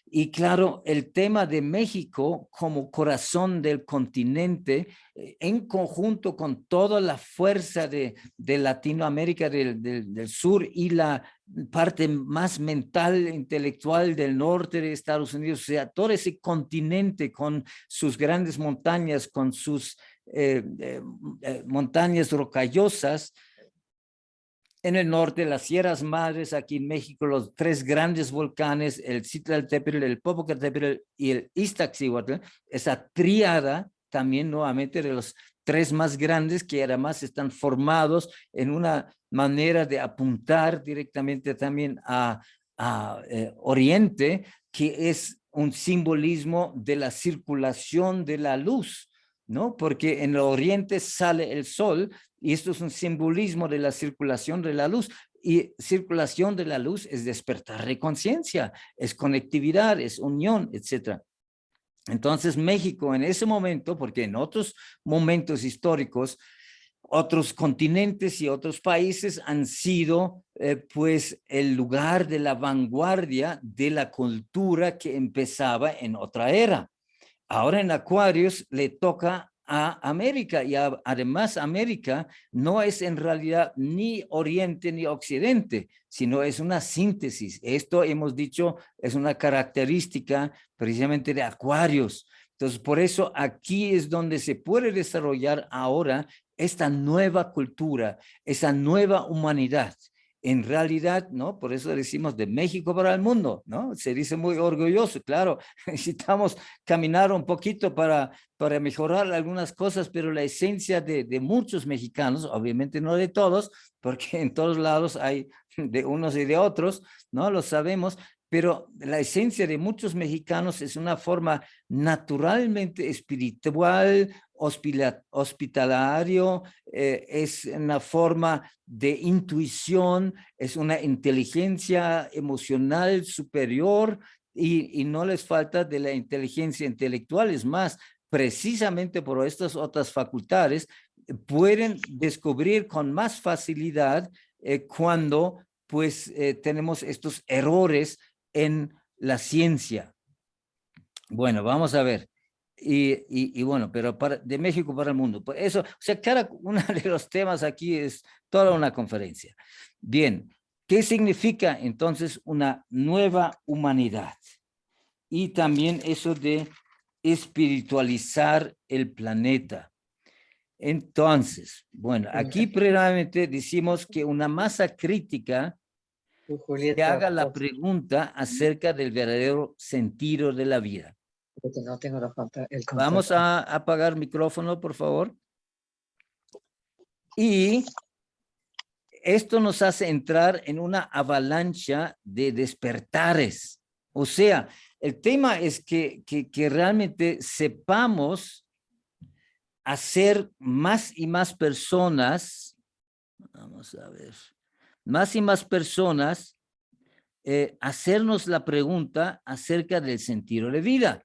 B: Y claro, el tema de México como corazón del continente, en conjunto con toda la fuerza de Latinoamérica del sur y la parte más mental, intelectual del norte de Estados Unidos, o sea, todo ese continente con sus grandes montañas, con sus montañas rocallosas. En el norte, las Sierras Madres, aquí en México, los 3 grandes volcanes, el Citlaltépetl, el Popocatépetl y el Iztaccíhuatl, esa tríada también nuevamente de los 3 más grandes que además están formados en una manera de apuntar directamente también a Oriente, que es un simbolismo de la circulación de la luz, ¿no? Porque en el Oriente sale el sol, y esto es un simbolismo de la circulación de la luz. Y circulación de la luz es despertar de conciencia, es conectividad, es unión, etc. Entonces México en ese momento, porque en otros momentos históricos, otros continentes y otros países han sido pues el lugar de la vanguardia de la cultura que empezaba en otra era. Ahora en Aquarius le toca a América y además América no es en realidad ni Oriente ni Occidente, sino es una síntesis. Esto hemos dicho es una característica precisamente de Aquarius. Entonces, por eso aquí es donde se puede desarrollar ahora esta nueva cultura, esa nueva humanidad. En realidad, ¿no? Por eso decimos de México para el mundo, ¿no? Se dice muy orgulloso, claro, necesitamos caminar un poquito para mejorar algunas cosas, pero la esencia de muchos mexicanos, obviamente no de todos, porque en todos lados hay de unos y de otros, ¿no? Lo sabemos, pero la esencia de muchos mexicanos es una forma naturalmente espiritual, hospitalario, es una forma de intuición, es una inteligencia emocional superior y no les falta de la inteligencia intelectual. Es más, precisamente por estas otras facultades, pueden descubrir con más facilidad cuando pues tenemos estos errores en la ciencia. Bueno, vamos a ver. Y bueno, pero de México para el mundo. Por eso, o sea, cada uno de los temas aquí es toda una conferencia. Bien, ¿qué significa entonces una nueva humanidad? Y también eso de espiritualizar el planeta. Entonces, bueno, aquí previamente decimos que una masa crítica se haga la pregunta acerca del verdadero sentido de la vida.
C: No tengo la falta, el
B: Vamos a apagar micrófono, por favor. Y esto nos hace entrar en una avalancha de despertares. O sea, el tema es que realmente sepamos hacer más y más personas, vamos a ver, más y más personas, hacernos la pregunta acerca del sentido de vida.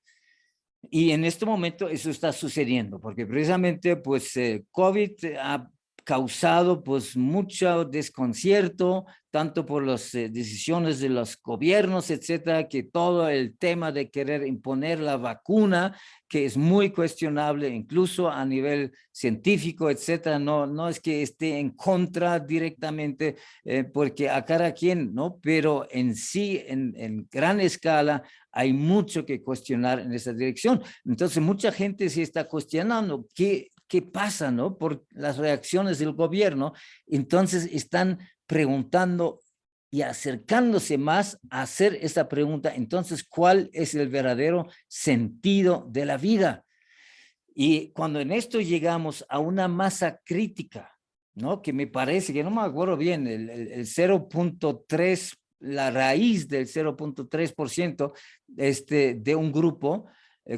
B: Y en este momento eso está sucediendo, porque precisamente pues COVID ha causado pues mucho desconcierto, tanto por las decisiones de los gobiernos, etcétera, que todo el tema de querer imponer la vacuna, que es muy cuestionable, incluso a nivel científico, etcétera, no es que esté en contra directamente, porque a cada quien, ¿no? Pero en sí, en gran escala, hay mucho que cuestionar en esa dirección. Entonces, mucha gente se está cuestionando qué pasa, ¿no? Por las reacciones del gobierno. Entonces, están preguntando y acercándose más a hacer esta pregunta. Entonces, ¿cuál es el verdadero sentido de la vida? Y cuando en esto llegamos a una masa crítica, ¿no? Que me parece, que no me acuerdo bien, el 0.3, la raíz del 0.3% de un grupo,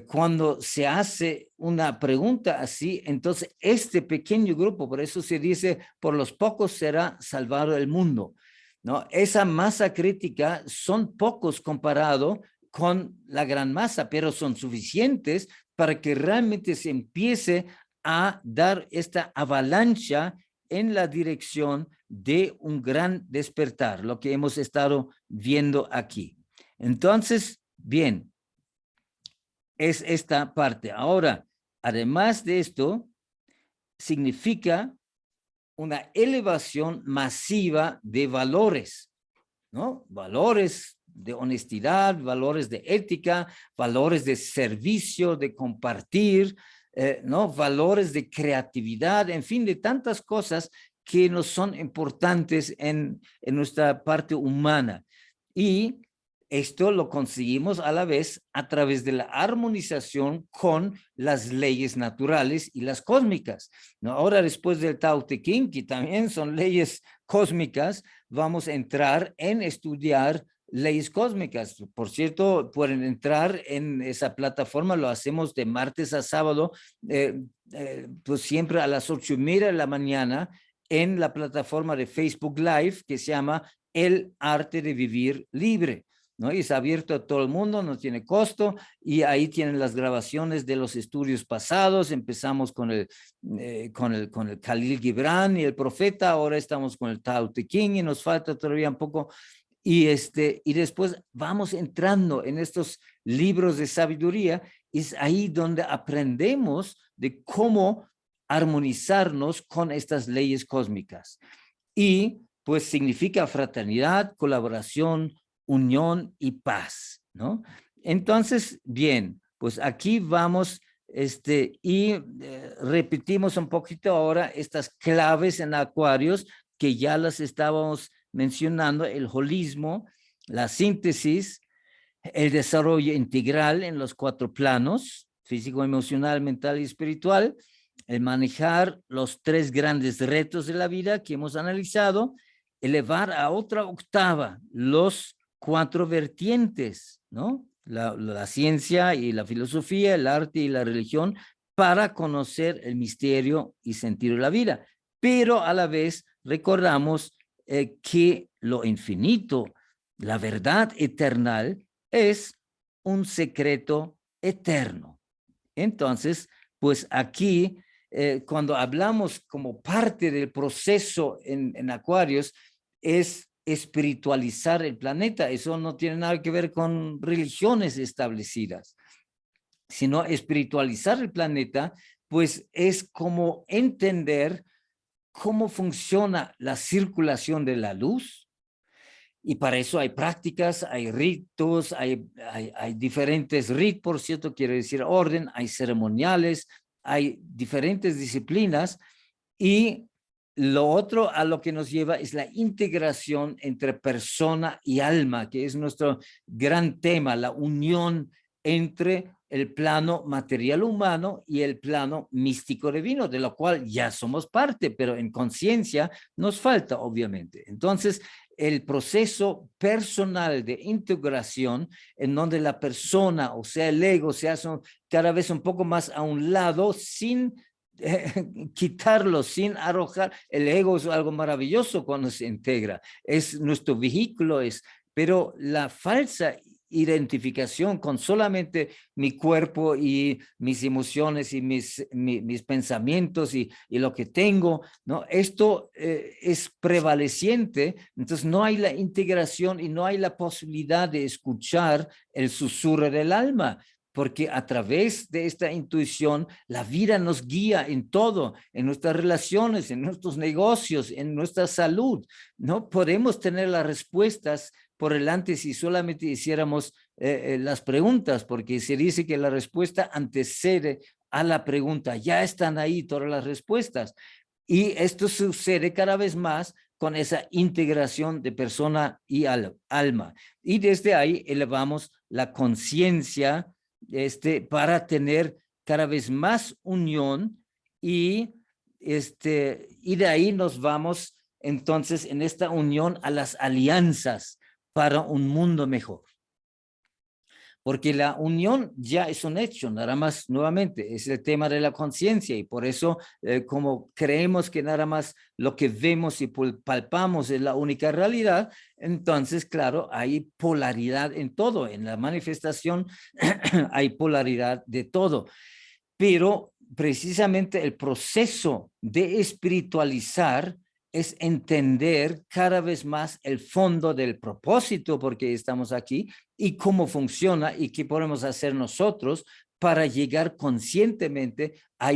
B: cuando se hace una pregunta así, entonces este pequeño grupo, por eso se dice, por los pocos será salvado el mundo, ¿no? Esa masa crítica son pocos comparado con la gran masa, pero son suficientes para que realmente se empiece a dar esta avalancha en la dirección de un gran despertar, lo que hemos estado viendo aquí. Entonces, bien, es esta parte. Ahora, además de esto, significa una elevación masiva de valores, ¿no? Valores de honestidad, valores de ética, valores de servicio, de compartir, ¿no? Valores de creatividad, en fin, de tantas cosas que nos son importantes en nuestra parte humana. Y esto lo conseguimos a la vez a través de la armonización con las leyes naturales y las cósmicas, ¿no? Ahora, después del Tao Te Ching, que también son leyes cósmicas, vamos a entrar en estudiar leyes cósmicas. Por cierto, pueden entrar en esa plataforma, lo hacemos de martes a sábado, pues siempre a las 8:30 de la mañana, en la plataforma de Facebook Live que se llama El Arte de Vivir Libre, ¿no? Y es abierto a todo el mundo, no tiene costo, y ahí tienen las grabaciones de los estudios pasados. Empezamos con el Khalil Gibran y el profeta, ahora estamos con el Tao Te Ching y nos falta todavía un poco. Y después vamos entrando en estos libros de sabiduría, y es ahí donde aprendemos de cómo armonizarnos con estas leyes cósmicas. Y pues significa fraternidad, colaboración, unión y paz, ¿no? Entonces, bien, pues aquí vamos repetimos un poquito ahora estas claves en Acuarios que ya las estábamos mencionando: el holismo, la síntesis, el desarrollo integral en los 4 planos, físico, emocional, mental y espiritual, el manejar los 3 grandes retos de la vida que hemos analizado, elevar a otra octava los 4 vertientes, ¿no? La ciencia y la filosofía, el arte y la religión, para conocer el misterio y sentido de la vida. Pero a la vez recordamos que lo infinito, la verdad eterna, es un secreto eterno. Entonces, pues aquí, cuando hablamos como parte del proceso en Acuarios, es espiritualizar el planeta. Eso no tiene nada que ver con religiones establecidas, sino espiritualizar el planeta, pues es como entender cómo funciona la circulación de la luz. Y para eso hay prácticas, hay ritos, hay diferentes ritos, por cierto, quiero decir orden, hay ceremoniales, hay diferentes disciplinas. Y lo otro a lo que nos lleva es la integración entre persona y alma, que es nuestro gran tema, la unión entre el plano material humano y el plano místico divino, de lo cual ya somos parte, pero en conciencia nos falta, obviamente. Entonces, el proceso personal de integración, en donde la persona, o sea, el ego, se hace cada vez un poco más a un lado, sin quitarlo, sin arrojar. El ego es algo maravilloso cuando se integra, es nuestro vehículo, pero la falsa identificación con solamente mi cuerpo y mis emociones y mis pensamientos y lo que tengo, ¿no? Esto es prevaleciente, entonces no hay la integración y no hay la posibilidad de escuchar el susurro del alma, porque a través de esta intuición la vida nos guía en todo, en nuestras relaciones, en nuestros negocios, en nuestra salud. No podemos tener las respuestas por delante si solamente hiciéramos las preguntas, porque se dice que la respuesta antecede a la pregunta. Ya están ahí todas las respuestas. Y esto sucede cada vez más con esa integración de persona y alma. Y desde ahí elevamos la conciencia para tener cada vez más unión y de ahí nos vamos entonces en esta unión a las alianzas para un mundo mejor. Porque la unión ya es un hecho, nada más nuevamente, es el tema de la conciencia y por eso como creemos que nada más lo que vemos y palpamos es la única realidad, entonces claro, hay polaridad en todo, en la manifestación hay polaridad de todo, pero precisamente el proceso de espiritualizar es entender cada vez más el fondo del propósito porque estamos aquí y cómo funciona y qué podemos hacer nosotros para llegar conscientemente a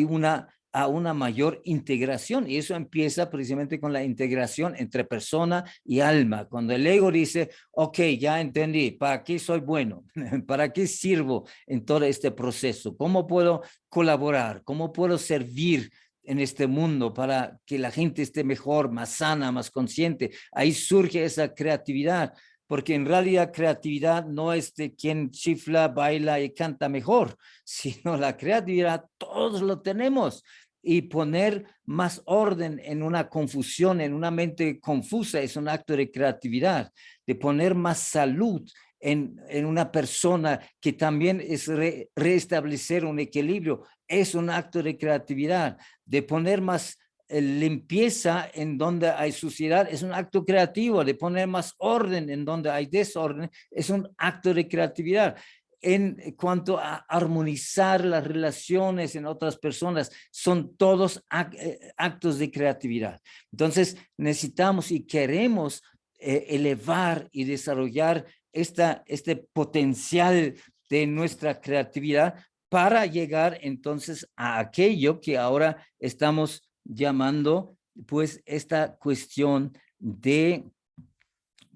B: una mayor integración. Y eso empieza precisamente con la integración entre persona y alma. Cuando el ego dice, ok, ya entendí, ¿para qué soy bueno? ¿Para qué sirvo en todo este proceso? ¿Cómo puedo colaborar? ¿Cómo puedo servir en este mundo para que la gente esté mejor, más sana, más consciente? Ahí surge esa creatividad, porque en realidad creatividad no es de quien chifla, baila y canta mejor, sino la creatividad todos lo tenemos. Y poner más orden en una confusión, en una mente confusa, es un acto de creatividad. De poner más salud en una persona que también es restablecer un equilibrio, es un acto de creatividad. De poner más limpieza en donde hay suciedad, es un acto creativo. De poner más orden en donde hay desorden, es un acto de creatividad. En cuanto a armonizar las relaciones en otras personas, son todos actos de creatividad. Entonces necesitamos y queremos elevar y desarrollar este potencial de nuestra creatividad para llegar entonces a aquello que ahora estamos llamando pues esta cuestión de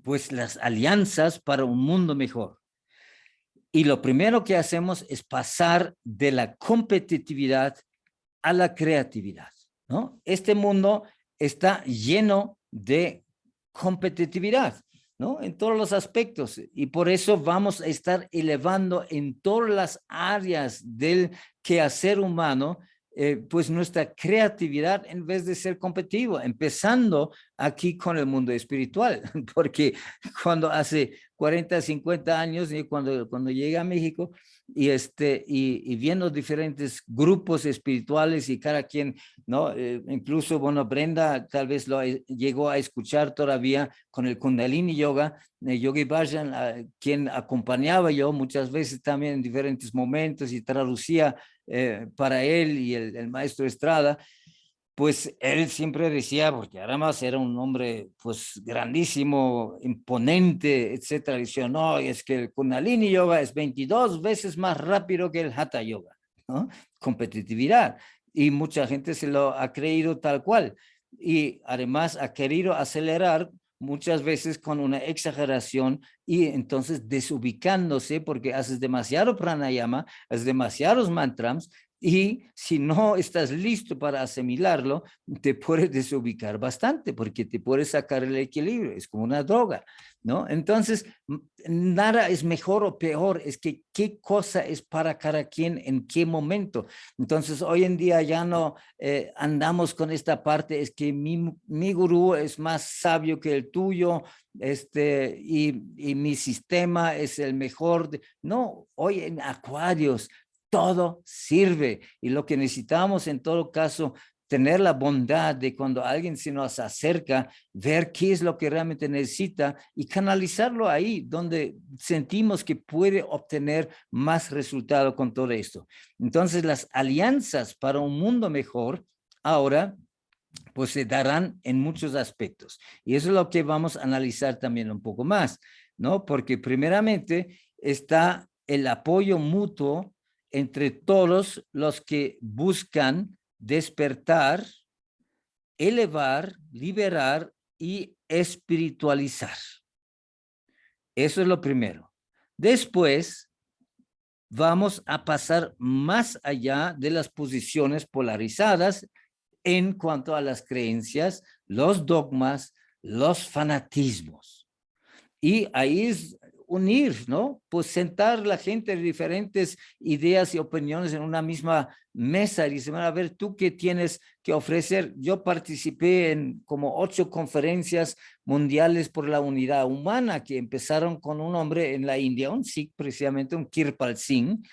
B: pues las alianzas para un mundo mejor. Y lo primero que hacemos es pasar de la competitividad a la creatividad, ¿no? Este mundo está lleno de competitividad, ¿no? En todos los aspectos. Y por eso vamos a estar elevando en todas las áreas del quehacer humano, pues nuestra creatividad en vez de ser competitivo, empezando aquí con el mundo espiritual, porque cuando hace 40, 50 años, cuando llegué a México, y viendo diferentes grupos espirituales y cada quien, ¿no? Incluso, bueno, Brenda tal vez lo llegó a escuchar todavía con el Kundalini Yoga, Yogi Bhajan, quien acompañaba yo muchas veces también en diferentes momentos y traducía para él y el maestro Estrada. Pues él siempre decía, porque además era un hombre pues grandísimo, imponente, etcétera, decía, no, es que el Kundalini Yoga es 22 veces más rápido que el Hatha Yoga, ¿no? Competitividad. Y mucha gente se lo ha creído tal cual. Y además ha querido acelerar muchas veces con una exageración y entonces desubicándose porque haces demasiado pranayama, haces demasiados mantras y si no estás listo para asimilarlo, te puedes desubicar bastante porque te puedes sacar el equilibrio, es como una droga, ¿no? Entonces, nada es mejor o peor, es que qué cosa es para cada quien en qué momento. Entonces, hoy en día ya no andamos con esta parte, es que mi gurú es más sabio que el tuyo, y mi sistema es el mejor. No, hoy en Acuarios, todo sirve y lo que necesitamos en todo caso tener la bondad de cuando alguien se nos acerca, ver qué es lo que realmente necesita y canalizarlo ahí donde sentimos que puede obtener más resultado con todo esto. Entonces, las alianzas para un mundo mejor ahora pues se darán en muchos aspectos. Y eso es lo que vamos a analizar también un poco más, ¿no? Porque primeramente está el apoyo mutuo entre todos los que buscan despertar, elevar, liberar y espiritualizar. Eso es lo primero. Después, vamos a pasar más allá de las posiciones polarizadas en cuanto a las creencias, los dogmas, los fanatismos. Y ahí es unir, ¿no? Pues sentar la gente de diferentes ideas y opiniones en una misma mesa y decir, a ver, ¿tú qué tienes que ofrecer? Yo participé en como 8 conferencias mundiales por la unidad humana que empezaron con un hombre en la India, un Sikh, precisamente un Kirpal Singh,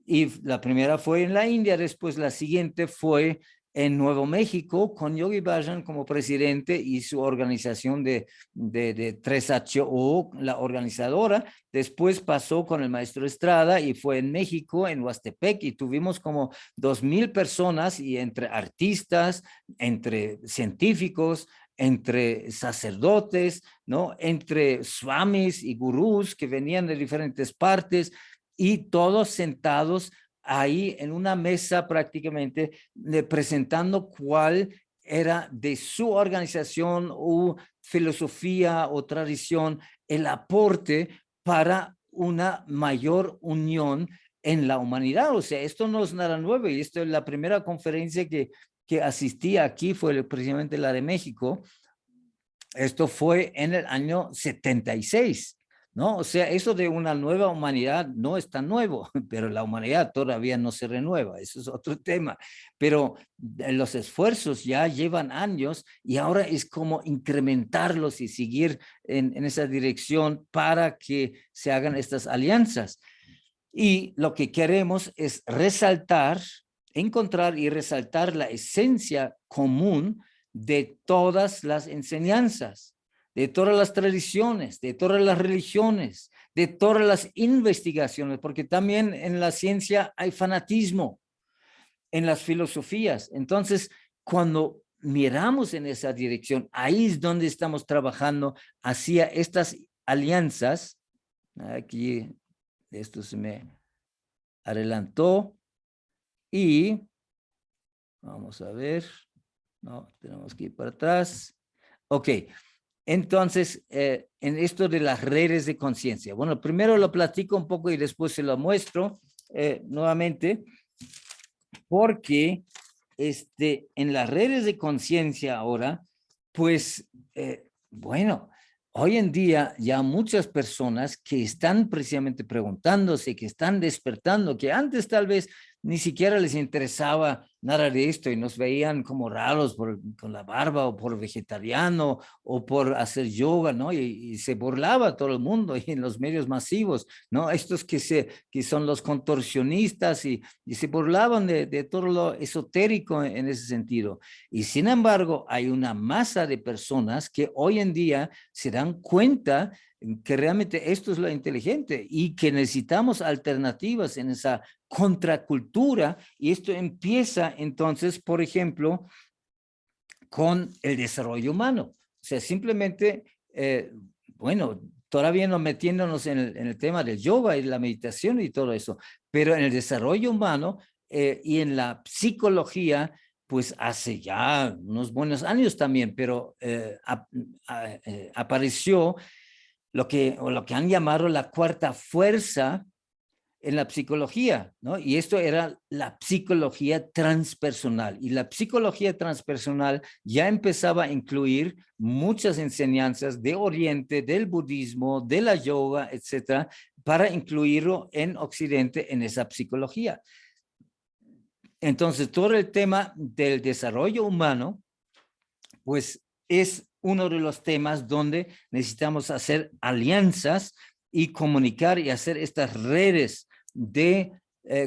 B: y la primera fue en la India, después la siguiente fue en Nuevo México con Yogi Bhajan como presidente y su organización de 3HO, la organizadora. Después pasó con el maestro Estrada y fue en México, en Huastepec, y tuvimos como 2,000 personas, y entre artistas, entre científicos, entre sacerdotes, ¿no? Entre swamis y gurús que venían de diferentes partes, y todos sentados ahí en una mesa prácticamente presentando cuál era de su organización o filosofía o tradición el aporte para una mayor unión en la humanidad. O sea, esto no es nada nuevo, y esto es la primera conferencia que asistí aquí, fue precisamente la de México. Esto fue en el año 76. ¿No? O sea, eso de una nueva humanidad no es tan nuevo, pero la humanidad todavía no se renueva, eso es otro tema. Pero los esfuerzos ya llevan años y ahora es como incrementarlos y seguir en esa dirección para que se hagan estas alianzas. Y lo que queremos es resaltar, encontrar y resaltar la esencia común de todas las enseñanzas, de todas las tradiciones, de todas las religiones, de todas las investigaciones, porque también en la ciencia hay fanatismo, en las filosofías. Entonces, cuando miramos en esa dirección, ahí es donde estamos trabajando hacia estas alianzas. Aquí esto se me adelantó y vamos a ver. No, tenemos que ir para atrás. Ok. Entonces, en esto de las redes de conciencia. Bueno, primero lo platico un poco y después se lo muestro nuevamente, porque en las redes de conciencia ahora, pues, bueno, hoy en día ya muchas personas que están precisamente preguntándose, que están despertando, que antes tal vez ni siquiera les interesaba nada de esto y nos veían como raros con la barba o por vegetariano o por hacer yoga, ¿no? Y se burlaba todo el mundo y en los medios masivos, ¿no? Estos que son los contorsionistas y se burlaban de todo lo esotérico en ese sentido. Y sin embargo, hay una masa de personas que hoy en día se dan cuenta que realmente esto es lo inteligente y que necesitamos alternativas en esa contracultura, y esto empieza entonces, por ejemplo, con el desarrollo humano. O sea, simplemente, bueno, todavía no metiéndonos en el tema del yoga y la meditación y todo eso, pero en el desarrollo humano y en la psicología, pues hace ya unos buenos años también, pero apareció lo que han llamado la cuarta fuerza en la psicología, ¿no? Y esto era la psicología transpersonal. Y la psicología transpersonal ya empezaba a incluir muchas enseñanzas de Oriente, del budismo, de la yoga, etcétera, para incluirlo en Occidente en esa psicología. Entonces, todo el tema del desarrollo humano, pues es uno de los temas donde necesitamos hacer alianzas y comunicar y hacer estas redes de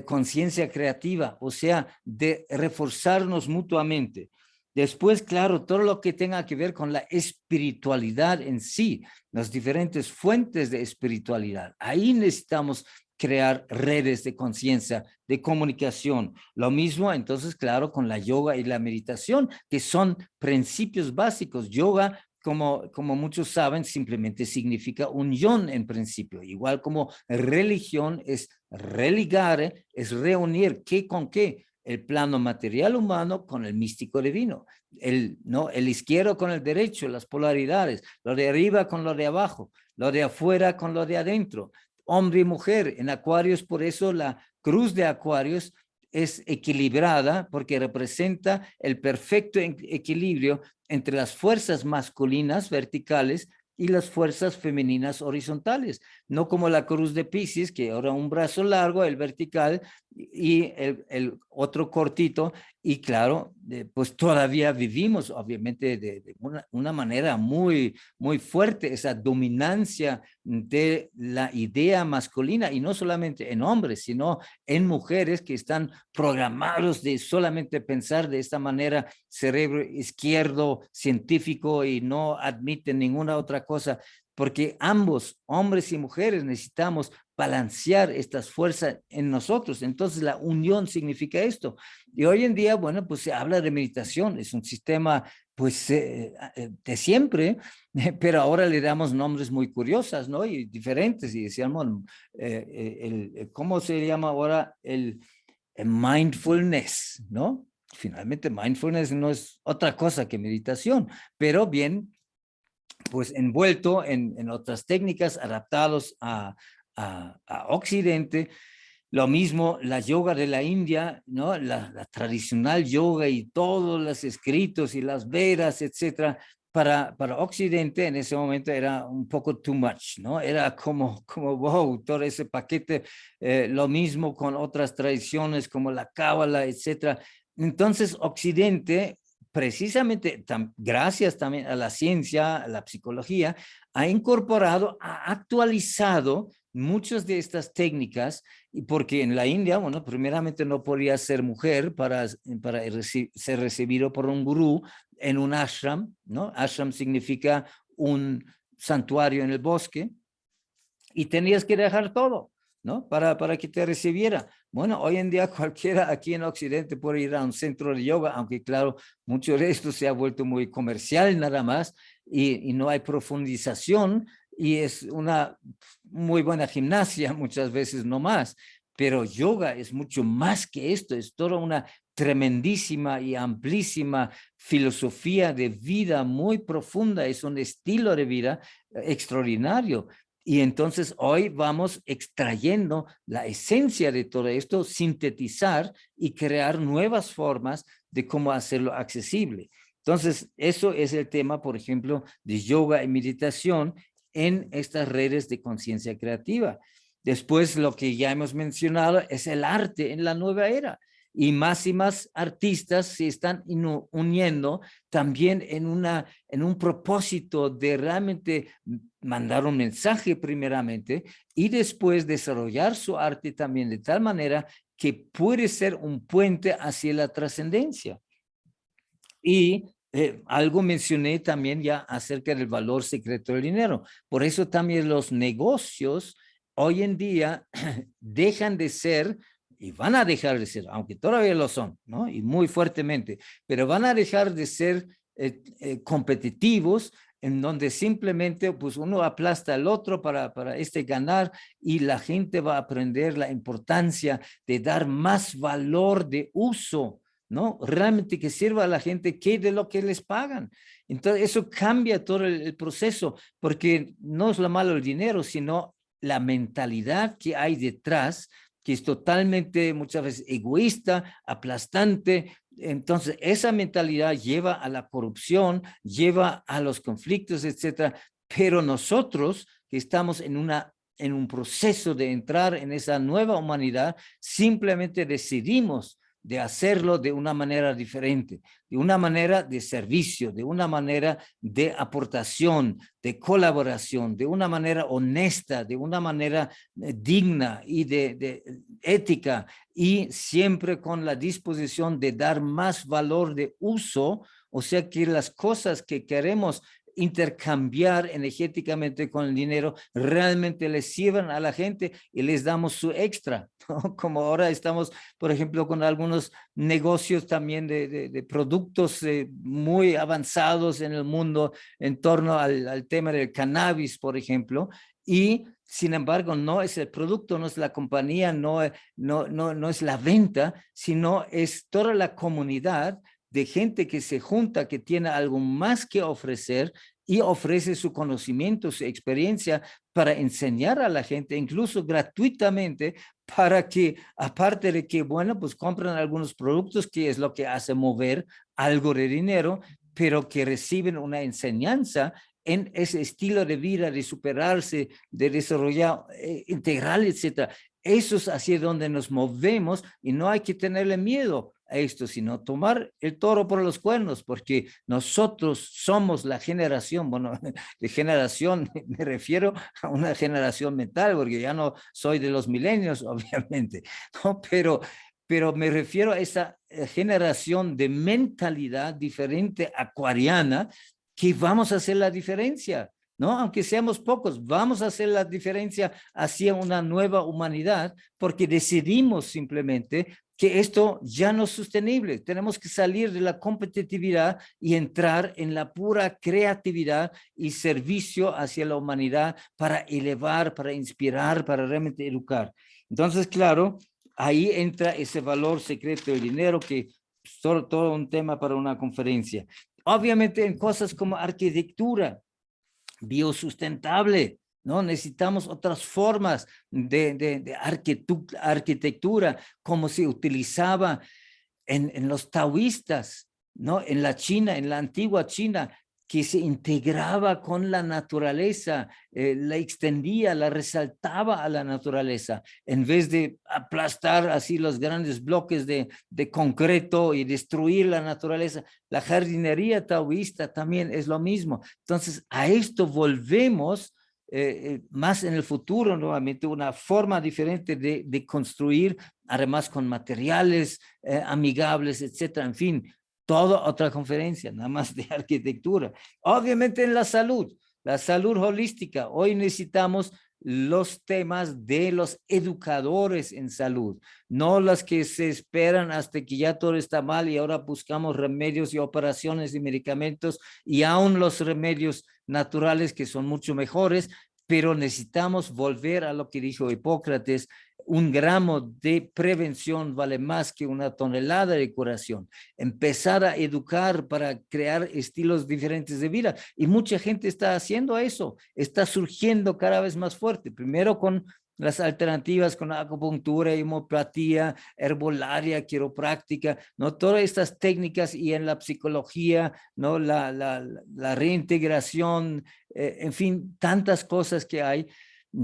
B: conciencia creativa, o sea, de reforzarnos mutuamente. Después, claro, todo lo que tenga que ver con la espiritualidad en sí, las diferentes fuentes de espiritualidad. Ahí necesitamos crear redes de conciencia, de comunicación. Lo mismo, entonces, claro, con la yoga y la meditación, que son principios básicos. Yoga, como muchos saben, simplemente significa unión en principio, igual como religión es religare, es reunir qué con qué, el plano material humano con el místico divino, el izquierdo con el derecho, las polaridades, lo de arriba con lo de abajo, lo de afuera con lo de adentro, hombre y mujer. En Acuarios, por eso la cruz de Acuarios es equilibrada porque representa el perfecto equilibrio entre las fuerzas masculinas verticales y las fuerzas femeninas horizontales, no como la cruz de Piscis, que ahora un brazo largo, el vertical, y el otro cortito, y claro, pues todavía vivimos obviamente de una manera muy, muy fuerte esa dominancia de la idea masculina, y no solamente en hombres, sino en mujeres que están programados de solamente pensar de esta manera, cerebro izquierdo científico, y no admiten ninguna otra cosa, porque ambos, hombres y mujeres, necesitamos balancear estas fuerzas en nosotros. Entonces la unión significa esto. Y hoy en día, bueno, pues se habla de meditación, es un sistema pues de siempre, pero ahora le damos nombres muy curiosos, ¿no? Y diferentes, y decíamos, ¿cómo se llama ahora? El mindfulness, ¿no? Finalmente mindfulness no es otra cosa que meditación, pero bien, pues envuelto en otras técnicas adaptados a Occidente. Lo mismo la yoga de la India, ¿no? La tradicional yoga y todos los escritos y las Vedas, etcétera, para Occidente en ese momento era un poco too much, ¿no? Era como wow, todo ese paquete, lo mismo con otras tradiciones como la Cábala, etcétera. Entonces Occidente, precisamente gracias también a la ciencia, a la psicología, ha incorporado, ha actualizado muchas de estas técnicas, y porque en la India, bueno, primeramente no podía ser mujer para ser recibido por un gurú en un ashram, ¿no? Ashram significa un santuario en el bosque, y tenías que dejar todo, ¿no? Para que te recibiera. Bueno, hoy en día cualquiera aquí en Occidente puede ir a un centro de yoga, aunque claro, mucho de esto se ha vuelto muy comercial nada más, y no hay profundización, y es una muy buena gimnasia muchas veces no más, pero yoga es mucho más que esto, es toda una tremendísima y amplísima filosofía de vida muy profunda, es un estilo de vida extraordinario. Y entonces hoy vamos extrayendo la esencia de todo esto, sintetizar y crear nuevas formas de cómo hacerlo accesible. Entonces, eso es el tema, por ejemplo, de yoga y meditación en estas redes de conciencia creativa. Después, lo que ya hemos mencionado es el arte en la nueva era. Y más artistas se están uniendo también en un propósito de realmente mandar un mensaje primeramente, y después desarrollar su arte también de tal manera que puede ser un puente hacia la trascendencia. Y algo mencioné también ya acerca del valor secreto del dinero. Por eso también los negocios hoy en día dejan de ser, y van a dejar de ser, aunque todavía lo son, ¿no? Y muy fuertemente, pero van a dejar de ser competitivos, en donde simplemente pues uno aplasta al otro para ganar, y la gente va a aprender la importancia de dar más valor de uso, ¿no? Realmente que sirva a la gente que de lo que les pagan. Entonces eso cambia todo el proceso, porque no es lo malo el dinero, sino la mentalidad que hay detrás, que es totalmente muchas veces egoísta, aplastante. Entonces esa mentalidad lleva a la corrupción, lleva a los conflictos, etcétera. Pero nosotros que estamos en un proceso de entrar en esa nueva humanidad, simplemente decidimos de hacerlo de una manera diferente, de una manera de servicio, de una manera de aportación, de colaboración, de una manera honesta, de una manera digna y de ética, y siempre con la disposición de dar más valor de uso, o sea que las cosas que queremos intercambiar energéticamente con el dinero realmente les sirvan a la gente y les damos su extra, ¿no? Como ahora estamos, por ejemplo, con algunos negocios también de productos muy avanzados en el mundo en torno al tema del cannabis, por ejemplo, y sin embargo no es el producto, no es la compañía, no es la venta, sino es toda la comunidad de gente que se junta, que tiene algo más que ofrecer y ofrece su conocimiento, su experiencia para enseñar a la gente, incluso gratuitamente, para que, aparte de que, bueno, pues compran algunos productos, que es lo que hace mover algo de dinero, pero que reciben una enseñanza en ese estilo de vida, de superarse, de desarrollar integral, etcétera. Eso es hacia donde nos movemos y no hay que tenerle miedo a esto, sino tomar el toro por los cuernos, porque nosotros somos la generación, bueno, de generación me refiero a una generación mental, porque ya no soy de los milenios, obviamente, ¿no? Pero me refiero a esa generación de mentalidad diferente acuariana, que vamos a hacer la diferencia, ¿no? Aunque seamos pocos, vamos a hacer la diferencia hacia una nueva humanidad, porque decidimos simplemente que esto ya no es sostenible. Tenemos que salir de la competitividad y entrar en la pura creatividad y servicio hacia la humanidad para elevar, para inspirar, para realmente educar. Entonces, claro, ahí entra ese valor secreto del dinero, que es todo un tema para una conferencia. Obviamente en cosas como arquitectura biosustentable, ¿no? Necesitamos otras formas de arquitectura, como se utilizaba en los taoístas, ¿no? En la China, en la antigua China, que se integraba con la naturaleza, la extendía, la resaltaba a la naturaleza, en vez de aplastar así los grandes bloques de concreto y destruir la naturaleza. La jardinería taoísta también es lo mismo. Entonces, a esto volvemos más en el futuro, nuevamente, una forma diferente de construir, además con materiales amigables, etcétera. En fin, toda otra conferencia, nada más de arquitectura. Obviamente en la salud holística. Hoy necesitamos los temas de los educadores en salud, no las que se esperan hasta que ya todo está mal y ahora buscamos remedios y operaciones y medicamentos, y aún los remedios naturales, que son mucho mejores, pero necesitamos volver a lo que dijo Hipócrates: 1 gramo de prevención vale más que 1 tonelada de curación. Empezar a educar para crear estilos diferentes de vida. Y mucha gente está haciendo eso, está surgiendo cada vez más fuerte. Primero con las alternativas, con acupuntura, homeopatía, herbolaria, quiropráctica, ¿no? Todas estas técnicas, y en la psicología, ¿no? La reintegración, en fin, tantas cosas que hay.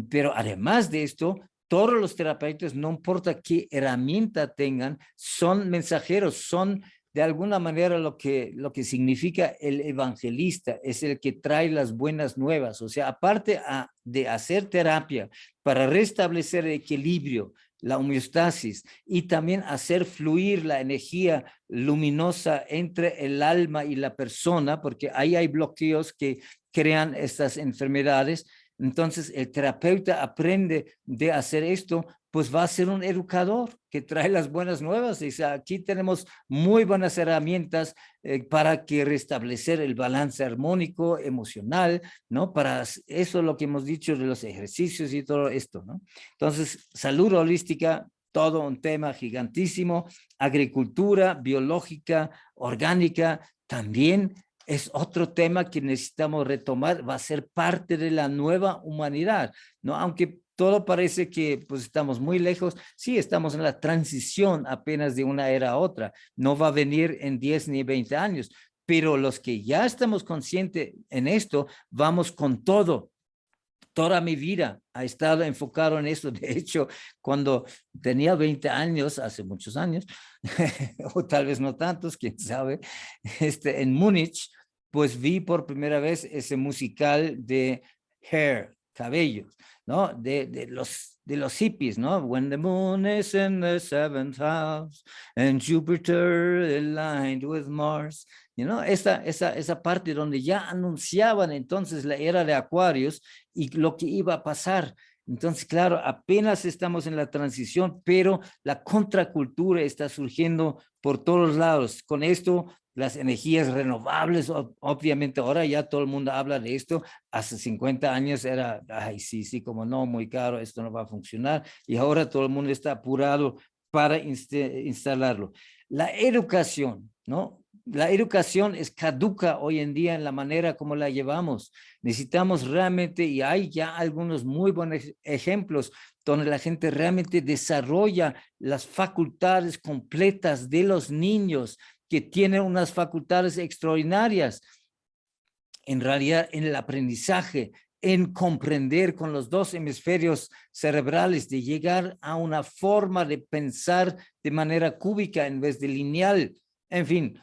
B: Pero además de esto, todos los terapeutas, no importa qué herramienta tengan, son mensajeros, son de alguna manera lo que significa el evangelista, es el que trae las buenas nuevas. O sea, aparte de hacer terapia para restablecer el equilibrio, la homeostasis, y también hacer fluir la energía luminosa entre el alma y la persona, porque ahí hay bloqueos que crean estas enfermedades. Entonces, el terapeuta aprende de hacer esto, pues va a ser un educador que trae las buenas nuevas. O sea, aquí tenemos muy buenas herramientas para que restablecer el balance armónico emocional, ¿no? Para eso es lo que hemos dicho de los ejercicios y todo esto, ¿no? Entonces, salud holística, todo un tema gigantísimo. Agricultura biológica, orgánica, también es otro tema que necesitamos retomar. Va a ser parte de la nueva humanidad, ¿no? Aunque todo parece que pues estamos muy lejos, sí, estamos en la transición apenas de una era a otra. No va a venir en 10 ni 20 años, pero los que ya estamos conscientes en esto, vamos con todo toda mi vida ha estado enfocado en esto. De hecho, cuando tenía 20 años, hace muchos años, o tal vez no tantos, quién sabe, en Múnich, pues vi por primera vez ese musical de Hair, cabellos, ¿no? De los hippies, ¿no? When the moon is in the seventh house and Jupiter aligned with Mars. You know, esa parte donde ya anunciaban entonces la era de Acuarios y lo que iba a pasar. Entonces, claro, apenas estamos en la transición, pero la contracultura está surgiendo por todos lados. Con esto, las energías renovables, obviamente ahora ya todo el mundo habla de esto. Hace 50 años era, ay, sí, como no, muy caro, esto no va a funcionar. Y ahora todo el mundo está apurado para instalarlo. La educación, ¿no? La educación es caduca hoy en día en la manera como la llevamos. Necesitamos realmente, y hay ya algunos muy buenos ejemplos donde la gente realmente desarrolla las facultades completas de los niños que tienen unas facultades extraordinarias. En realidad, en el aprendizaje, en comprender con los dos hemisferios cerebrales, de llegar a una forma de pensar de manera cúbica en vez de lineal. En fin,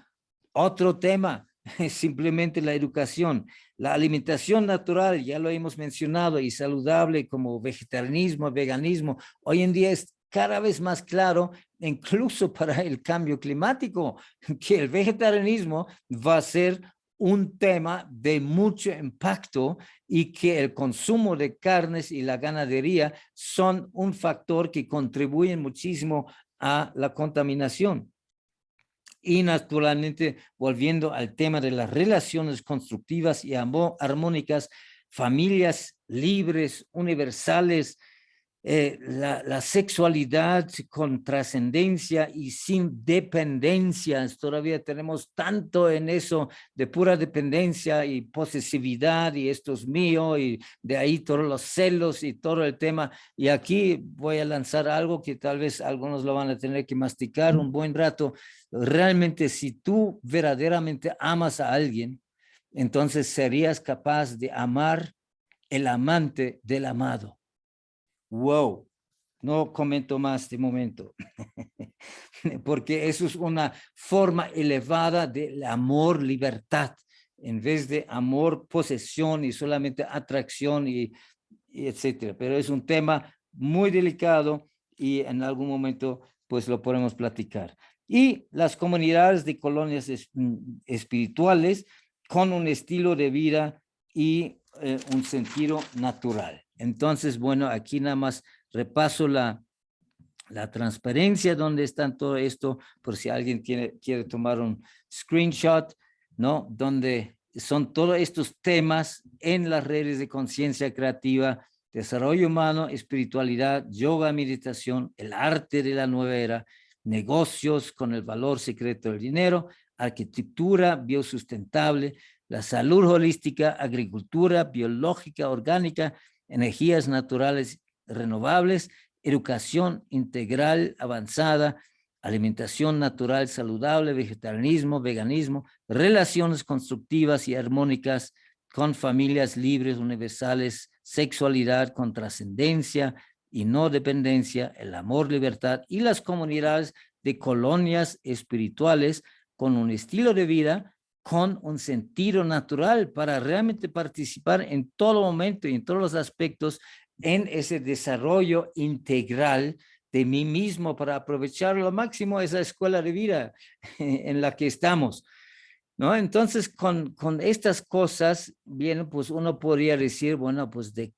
B: otro tema es simplemente la educación. La alimentación natural, ya lo hemos mencionado, y saludable como vegetarianismo, veganismo, hoy en día es cada vez más claro, incluso para el cambio climático, que el vegetarianismo va a ser un tema de mucho impacto y que el consumo de carnes y la ganadería son un factor que contribuyen muchísimo a la contaminación. Y naturalmente, volviendo al tema de las relaciones constructivas y armónicas, familias libres, universales, la sexualidad con trascendencia y sin dependencias. Todavía tenemos tanto en eso de pura dependencia y posesividad, y esto es mío, y de ahí todos los celos y todo el tema. Y aquí voy a lanzar algo que tal vez algunos lo van a tener que masticar un buen rato. Realmente, si tú verdaderamente amas a alguien, entonces serías capaz de amar el amante del amado. Wow, no comento más de momento, porque eso es una forma elevada del amor, libertad, en vez de amor, posesión y solamente atracción y etcétera. Pero es un tema muy delicado y en algún momento pues lo podemos platicar. Y las comunidades de colonias espirituales con un estilo de vida y un sentido natural. Entonces, bueno, aquí nada más repaso la transparencia donde está todo esto, por si alguien quiere tomar un screenshot, ¿no? Donde son todos estos temas en las redes de conciencia creativa, desarrollo humano, espiritualidad, yoga, meditación, el arte de la nueva era, negocios con el valor secreto del dinero, arquitectura biosustentable, la salud holística, agricultura biológica, orgánica, energías naturales renovables, educación integral avanzada, alimentación natural saludable, vegetarianismo, veganismo, relaciones constructivas y armónicas con familias libres, universales, sexualidad con trascendencia y no dependencia, el amor, libertad, y las comunidades de colonias espirituales con un estilo de vida con un sentido natural para realmente participar en todo momento y en todos los aspectos en ese desarrollo integral de mí mismo para aprovechar lo máximo esa escuela de vida en la que estamos, ¿no? Entonces, con estas cosas, bien, pues uno podría decir, bueno, pues ¿de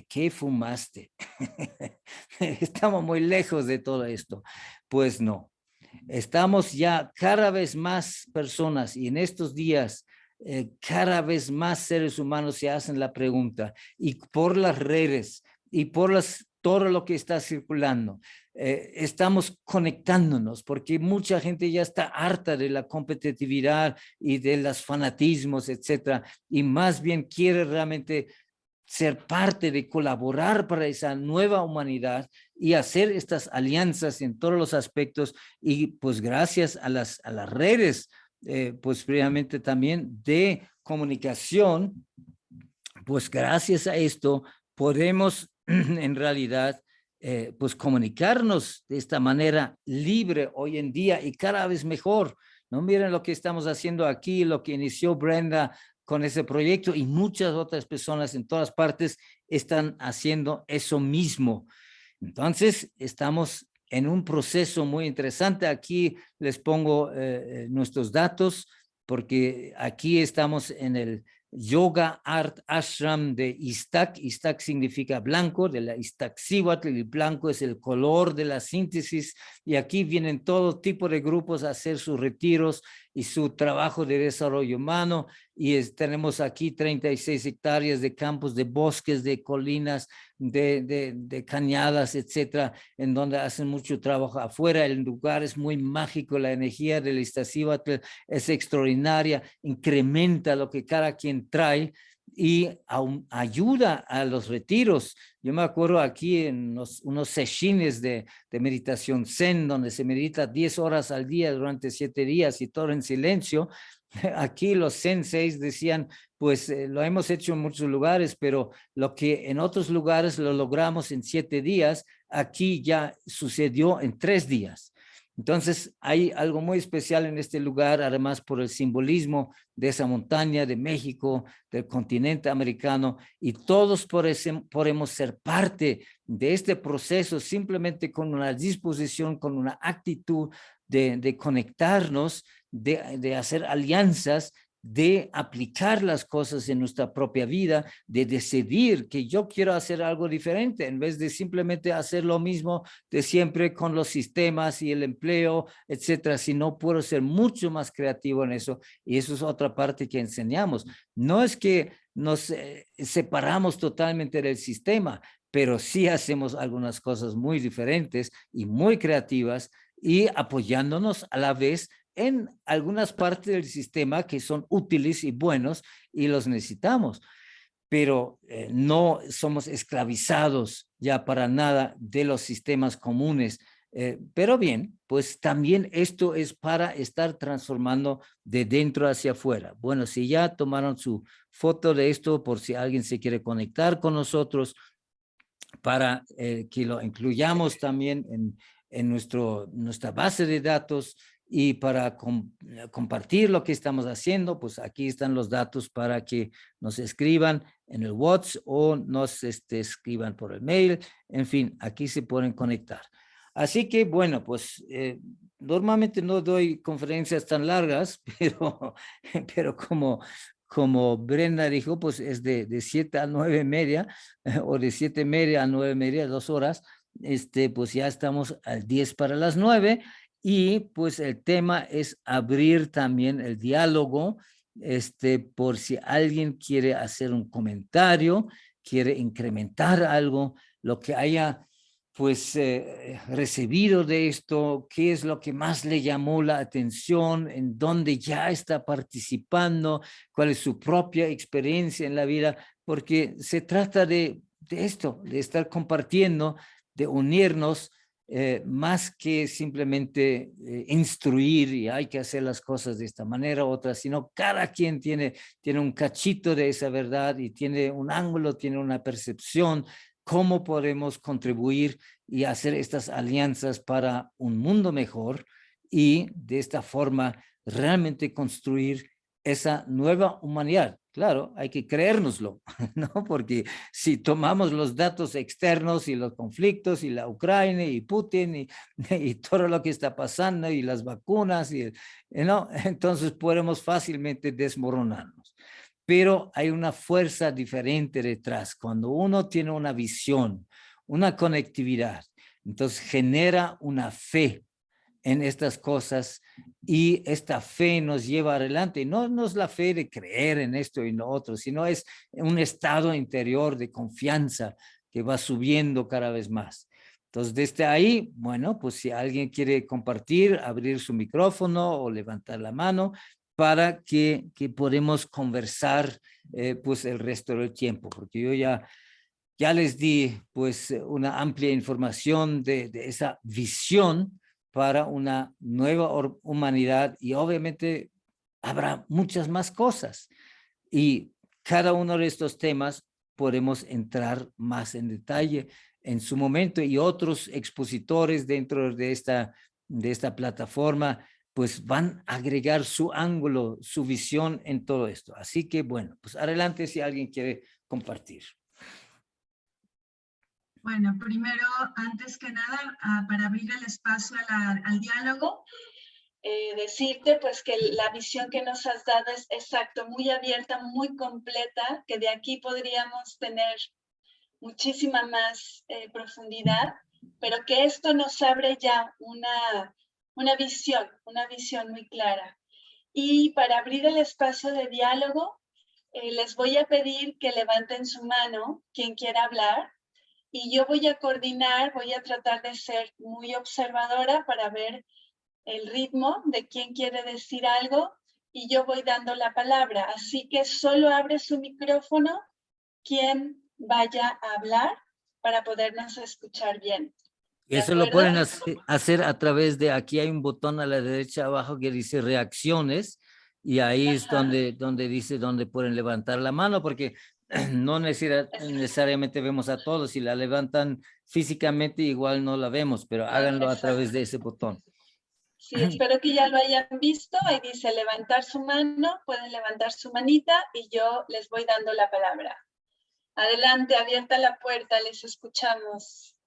B: qué fumaste? Estamos muy lejos de todo esto. Pues no. Estamos ya cada vez más personas y en estos días cada vez más seres humanos se hacen la pregunta, y por las redes y por todo lo que está circulando, estamos conectándonos porque mucha gente ya está harta de la competitividad y de los fanatismos, etcétera, y más bien quiere realmente ser parte de colaborar para esa nueva humanidad y hacer estas alianzas en todos los aspectos. Y pues gracias a las redes, pues previamente también de comunicación, pues gracias a esto podemos en realidad pues comunicarnos de esta manera libre hoy en día y cada vez mejor. No miren lo que estamos haciendo aquí, lo que inició Brenda con ese proyecto y muchas otras personas en todas partes están haciendo eso mismo. Entonces, estamos en un proceso muy interesante. Aquí les pongo nuestros datos porque aquí estamos en el Yoga Art Ashram de Iztac. Iztac significa blanco, de la Iztaccíhuatl, el blanco es el color de la síntesis, y aquí vienen todo tipo de grupos a hacer sus retiros y su trabajo de desarrollo humano, y tenemos aquí 36 hectáreas de campos, de bosques, de colinas, de cañadas, etcétera, en donde hacen mucho trabajo afuera. El lugar es muy mágico, la energía del Iztaccíhuatl es extraordinaria, incrementa lo que cada quien trae y ayuda a los retiros. Yo me acuerdo aquí en unos seshines de meditación zen, donde se medita 10 horas al día durante 7 días y todo en silencio. Aquí los senseis decían, pues lo hemos hecho en muchos lugares, pero lo que en otros lugares lo logramos en 7 días, aquí ya sucedió en 3 días. Entonces hay algo muy especial en este lugar, además por el simbolismo de esa montaña, de México, del continente americano, y todos podemos ser parte de este proceso simplemente con una disposición, con una actitud de conectarnos, de hacer alianzas, de aplicar las cosas en nuestra propia vida, de decidir que yo quiero hacer algo diferente en vez de simplemente hacer lo mismo de siempre con los sistemas y el empleo, etcétera. Si no, puedo ser mucho más creativo en eso, y eso es otra parte que enseñamos. No es que nos separamos totalmente del sistema, pero sí hacemos algunas cosas muy diferentes y muy creativas, y apoyándonos a la vez en algunas partes del sistema que son útiles y buenos y los necesitamos, pero no somos esclavizados ya para nada de los sistemas comunes. Pero bien, pues también esto es para estar transformando de dentro hacia afuera. Bueno, si ya tomaron su foto de esto, por si alguien se quiere conectar con nosotros, para que lo incluyamos también en nuestra base de datos, y para compartir lo que estamos haciendo, pues aquí están los datos para que nos escriban en el WhatsApp o nos escriban por el mail. En fin, aquí se pueden conectar. Así que, bueno, pues normalmente no doy conferencias tan largas, pero como Brenda dijo, pues es de 7 a 9:30 o de 7:30 a 9:30, 2 horas. Pues ya estamos al 10 para las 9, y pues el tema es abrir también el diálogo, por si alguien quiere hacer un comentario, quiere incrementar algo, lo que haya pues recibido de esto, qué es lo que más le llamó la atención, en dónde ya está participando, cuál es su propia experiencia en la vida, porque se trata de esto, de estar compartiendo, de unirnos, más que simplemente instruir y hay que hacer las cosas de esta manera u otra, sino cada quien tiene un cachito de esa verdad y tiene un ángulo, tiene una percepción. ¿Cómo podemos contribuir y hacer estas alianzas para un mundo mejor y de esta forma realmente construir esa nueva humanidad? Claro, hay que creérnoslo, ¿no? Porque si tomamos los datos externos y los conflictos y la Ucrania y Putin y todo lo que está pasando y las vacunas, ¿no? Entonces podemos fácilmente desmoronarnos. Pero hay una fuerza diferente detrás. Cuando uno tiene una visión, una conectividad, entonces genera una fe en estas cosas, y esta fe nos lleva adelante. No es la fe de creer en esto y lo otro, sino es un estado interior de confianza que va subiendo cada vez más. Entonces, desde ahí, bueno, pues si alguien quiere compartir, abrir su micrófono o levantar la mano para que podamos conversar pues el resto del tiempo, porque yo ya les di pues una amplia información de esa visión para una nueva humanidad, y obviamente habrá muchas más cosas. Y cada uno de estos temas podemos entrar más en detalle en su momento, y otros expositores dentro de esta plataforma pues van a agregar su ángulo, su visión en todo esto. Así que bueno, pues adelante si alguien quiere compartir.
A: Bueno, primero, antes que nada, para abrir el espacio al diálogo, decirte pues que la visión que nos has dado es exacto, muy abierta, muy completa, que de aquí podríamos tener muchísima más profundidad, pero que esto nos abre ya una visión muy clara. Y para abrir el espacio de diálogo, les voy a pedir que levanten su mano quien quiera hablar, y yo voy a coordinar, voy a tratar de ser muy observadora para ver el ritmo de quién quiere decir algo, y yo voy dando la palabra. Así que solo abre su micrófono quien vaya a hablar para podernos escuchar bien.
B: Eso lo pueden hacer a través de, aquí hay un botón a la derecha abajo que dice reacciones, y ahí es donde dice donde pueden levantar la mano, porque no necesariamente vemos a todos. Si la levantan físicamente igual no la vemos, pero háganlo a través de ese botón.
A: Sí, espero que ya lo hayan visto. Ahí dice levantar su mano, pueden levantar su manita y yo les voy dando la palabra. Adelante, abierta la puerta, les escuchamos.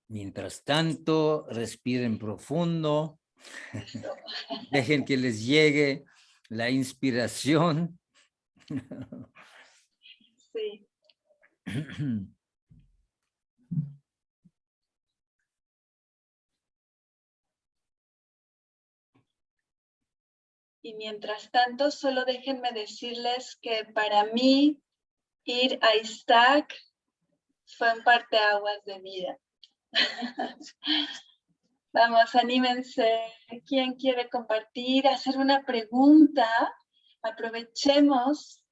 B: Mientras tanto, respiren profundo. Dejen que les llegue la inspiración.
A: Sí. Y mientras tanto, solo déjenme decirles que para mí ir a ISTAC fue un parteaguas de vida. Vamos, anímense. ¿Quién quiere compartir, hacer una pregunta? Aprovechemos.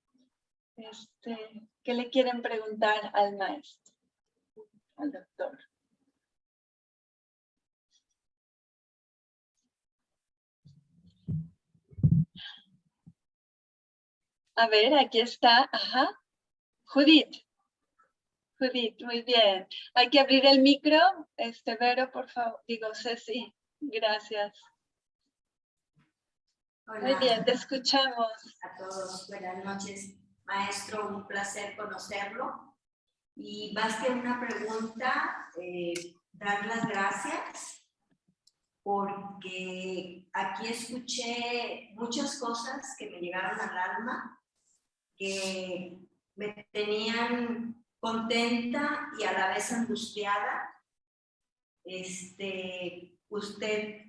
A: ¿Qué le quieren preguntar al maestro, al doctor? A ver, aquí está. Ajá. Judith. Judith, muy bien. Hay que abrir el micro. Vero, por favor. Digo, Ceci. Gracias.
D: Hola.
A: Muy bien, te escuchamos.
D: A todos, buenas noches. Maestro, un placer conocerlo. Y más que una pregunta, dar las gracias, porque aquí escuché muchas cosas que me llegaron al alma, que me tenían contenta y a la vez angustiada. Usted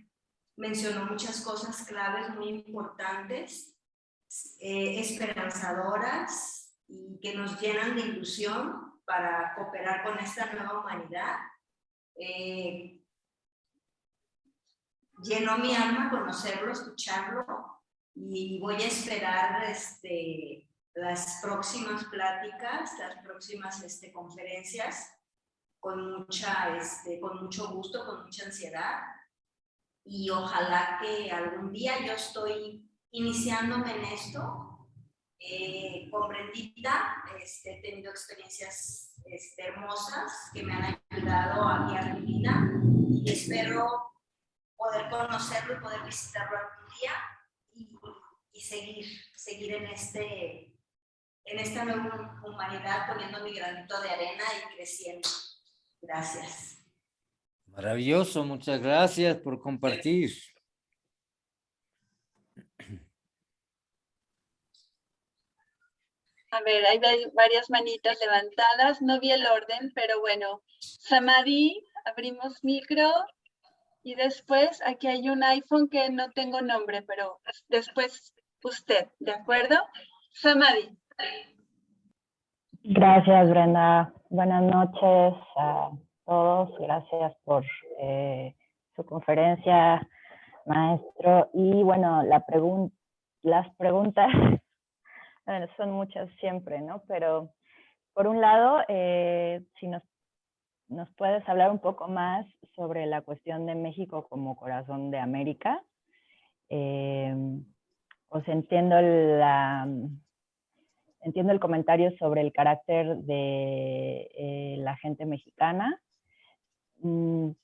D: mencionó muchas cosas claves muy importantes, esperanzadoras y que nos llenan de ilusión para cooperar con esta nueva humanidad. Llenó mi alma conocerlo, escucharlo, y voy a esperar las próximas pláticas, las próximas conferencias con mucho gusto, con mucha ansiedad. Y ojalá que algún día, yo estoy iniciándome en esto, con Brendita, he tenido experiencias hermosas que me han ayudado a guiar mi vida, y espero poder conocerlo y poder visitarlo algún día y seguir en esta nueva humanidad, poniendo mi granito de arena y creciendo. Gracias.
B: Maravilloso, muchas gracias por compartir.
A: A ver, hay varias manitas levantadas. No vi el orden, pero bueno. Samadhi, abrimos micro. Y después aquí hay un iPhone que no tengo nombre, pero después usted, ¿de acuerdo? Samadhi.
E: Gracias, Brenda. Buenas noches a todos. Gracias por su conferencia, maestro. Y bueno, las preguntas bueno, son muchas siempre, ¿no? Pero por un lado, si nos puedes hablar un poco más sobre la cuestión de México como corazón de América. O sea, entiendo el comentario sobre el carácter de la gente mexicana,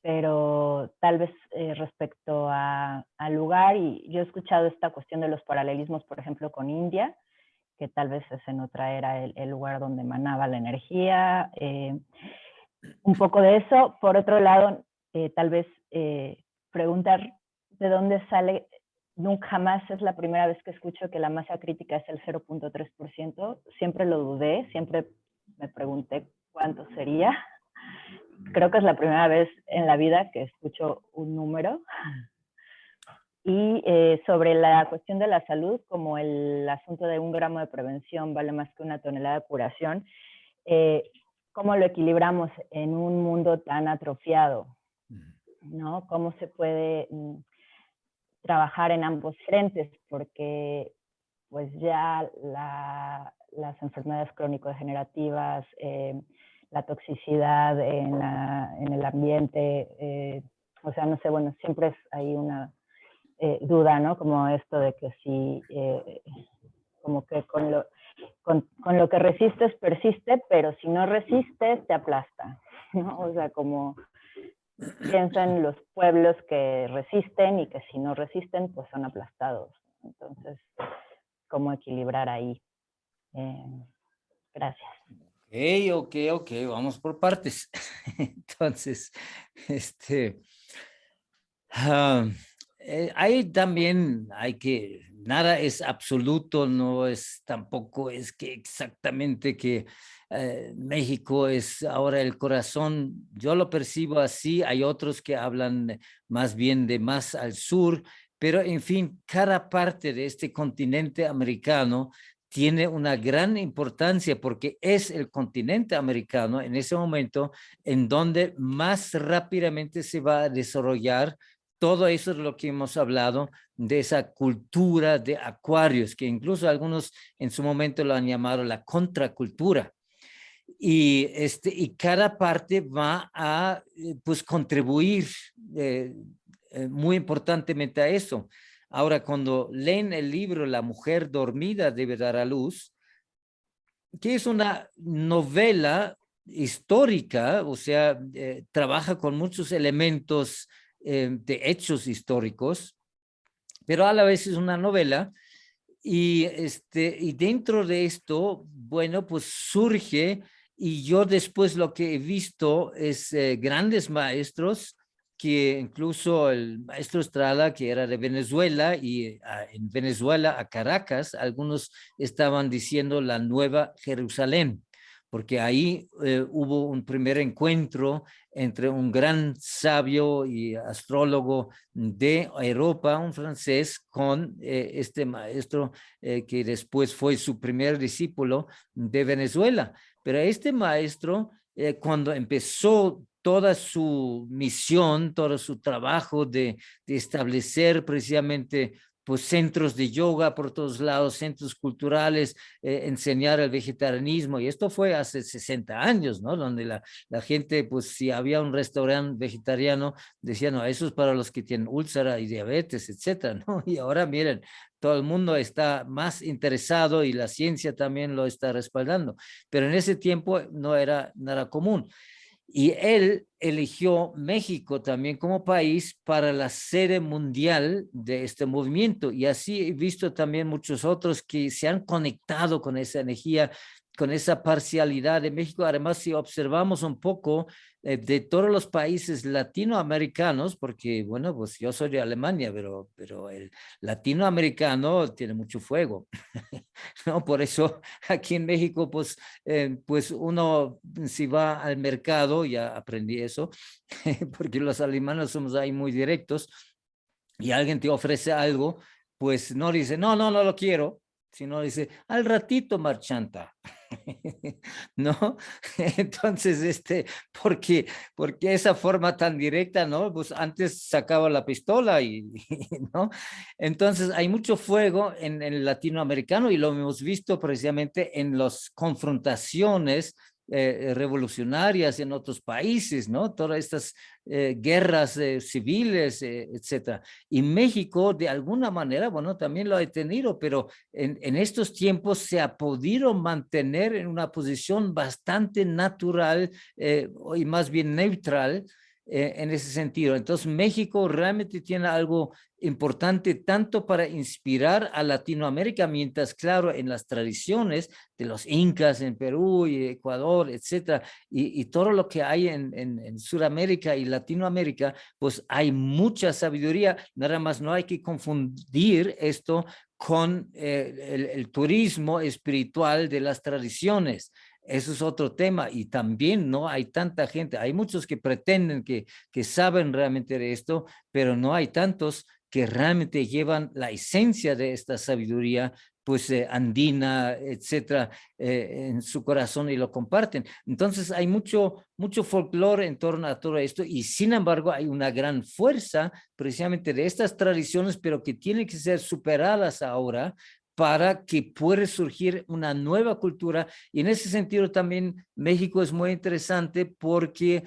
E: pero tal vez respecto al lugar, y yo he escuchado esta cuestión de los paralelismos, por ejemplo, con India, que tal vez en otra era el lugar donde emanaba la energía, un poco de eso. Por otro lado, tal vez preguntar de dónde sale. Nunca jamás es la primera vez que escucho que la masa crítica es el 0.3%. Siempre lo dudé, siempre me pregunté cuánto sería. Creo que es la primera vez en la vida que escucho un número. Y sobre la cuestión de la salud, como el asunto de 1 gramo de prevención vale más que 1 tonelada de curación, ¿cómo lo equilibramos en un mundo tan atrofiado? ¿No? ¿Cómo se puede trabajar en ambos frentes? Porque pues ya las enfermedades crónico-degenerativas, la toxicidad en el ambiente, o sea, no sé, bueno, siempre es ahí una duda, ¿no? Como esto de que si, como que con lo que resistes persiste, pero si no resistes te aplasta, ¿no? O sea, como piensa en los pueblos que resisten y que si no resisten, pues son aplastados. Entonces, ¿cómo equilibrar ahí? Gracias.
B: Ok, vamos por partes. Entonces, ahí también nada es absoluto, no es tampoco es que exactamente que México es ahora el corazón. Yo lo percibo así, hay otros que hablan más bien de más al sur, pero en fin, cada parte de este continente americano tiene una gran importancia porque es el continente americano en ese momento en donde más rápidamente se va a desarrollar todo eso es lo que hemos hablado de esa cultura de acuarios, que incluso algunos en su momento lo han llamado la contracultura. Y cada parte va a pues contribuir muy importantemente a eso. Ahora, cuando leen el libro La mujer dormida debe dar a luz, que es una novela histórica, o sea, trabaja con muchos elementos de hechos históricos, pero a la vez es una novela y dentro de esto, bueno, pues surge y yo después lo que he visto es grandes maestros que incluso el maestro Estrada, que era de Venezuela, y en Venezuela, a Caracas, algunos estaban diciendo la Nueva Jerusalén, porque ahí hubo un primer encuentro entre un gran sabio y astrólogo de Europa, un francés, con este maestro que después fue su primer discípulo de Venezuela. Pero este maestro, cuando empezó toda su misión, todo su trabajo de establecer precisamente pues centros de yoga por todos lados, centros culturales, enseñar el vegetarianismo, y esto fue hace 60 años, ¿no? Donde la gente, pues si había un restaurante vegetariano, decían, no, eso es para los que tienen úlcera y diabetes, etcétera, ¿no? Y ahora miren, todo el mundo está más interesado y la ciencia también lo está respaldando, pero en ese tiempo no era nada común. Y él eligió México también como país para la sede mundial de este movimiento. Y así he visto también muchos otros que se han conectado con esa energía, con esa parcialidad de México. Además, si observamos un poco de todos los países latinoamericanos, porque, bueno, pues yo soy de Alemania, pero el latinoamericano tiene mucho fuego, ¿no? Por eso aquí en México, pues uno si va al mercado, ya aprendí eso, porque los alemanes somos ahí muy directos, y alguien te ofrece algo, pues no dice, no lo quiero, sino dice, al ratito, marchanta. ¿No? Entonces, porque esa forma tan directa, ¿no? Pues antes sacaba la pistola ¿no? Entonces, hay mucho fuego en el latinoamericano y lo hemos visto precisamente en las confrontaciones revolucionarias en otros países, ¿no? Todas estas guerras civiles, etcétera. Y México, de alguna manera, bueno, también lo ha tenido, pero en estos tiempos se ha podido mantener en una posición bastante natural y más bien neutral en ese sentido. Entonces, México realmente tiene algo importante tanto para inspirar a Latinoamérica, mientras, claro, en las tradiciones de los incas en Perú y Ecuador, etcétera, y todo lo que hay en Sudamérica y Latinoamérica, pues hay mucha sabiduría. Nada más no hay que confundir esto con el turismo espiritual de las tradiciones. Eso es otro tema, y también no hay tanta gente. Hay muchos que pretenden que saben realmente de esto, pero no hay tantos que realmente llevan la esencia de esta sabiduría, pues andina, etcétera, en su corazón y lo comparten. Entonces hay mucho folclore en torno a todo esto, y sin embargo hay una gran fuerza precisamente de estas tradiciones, pero que tienen que ser superadas ahora para que pueda surgir una nueva cultura. Y en ese sentido también México es muy interesante porque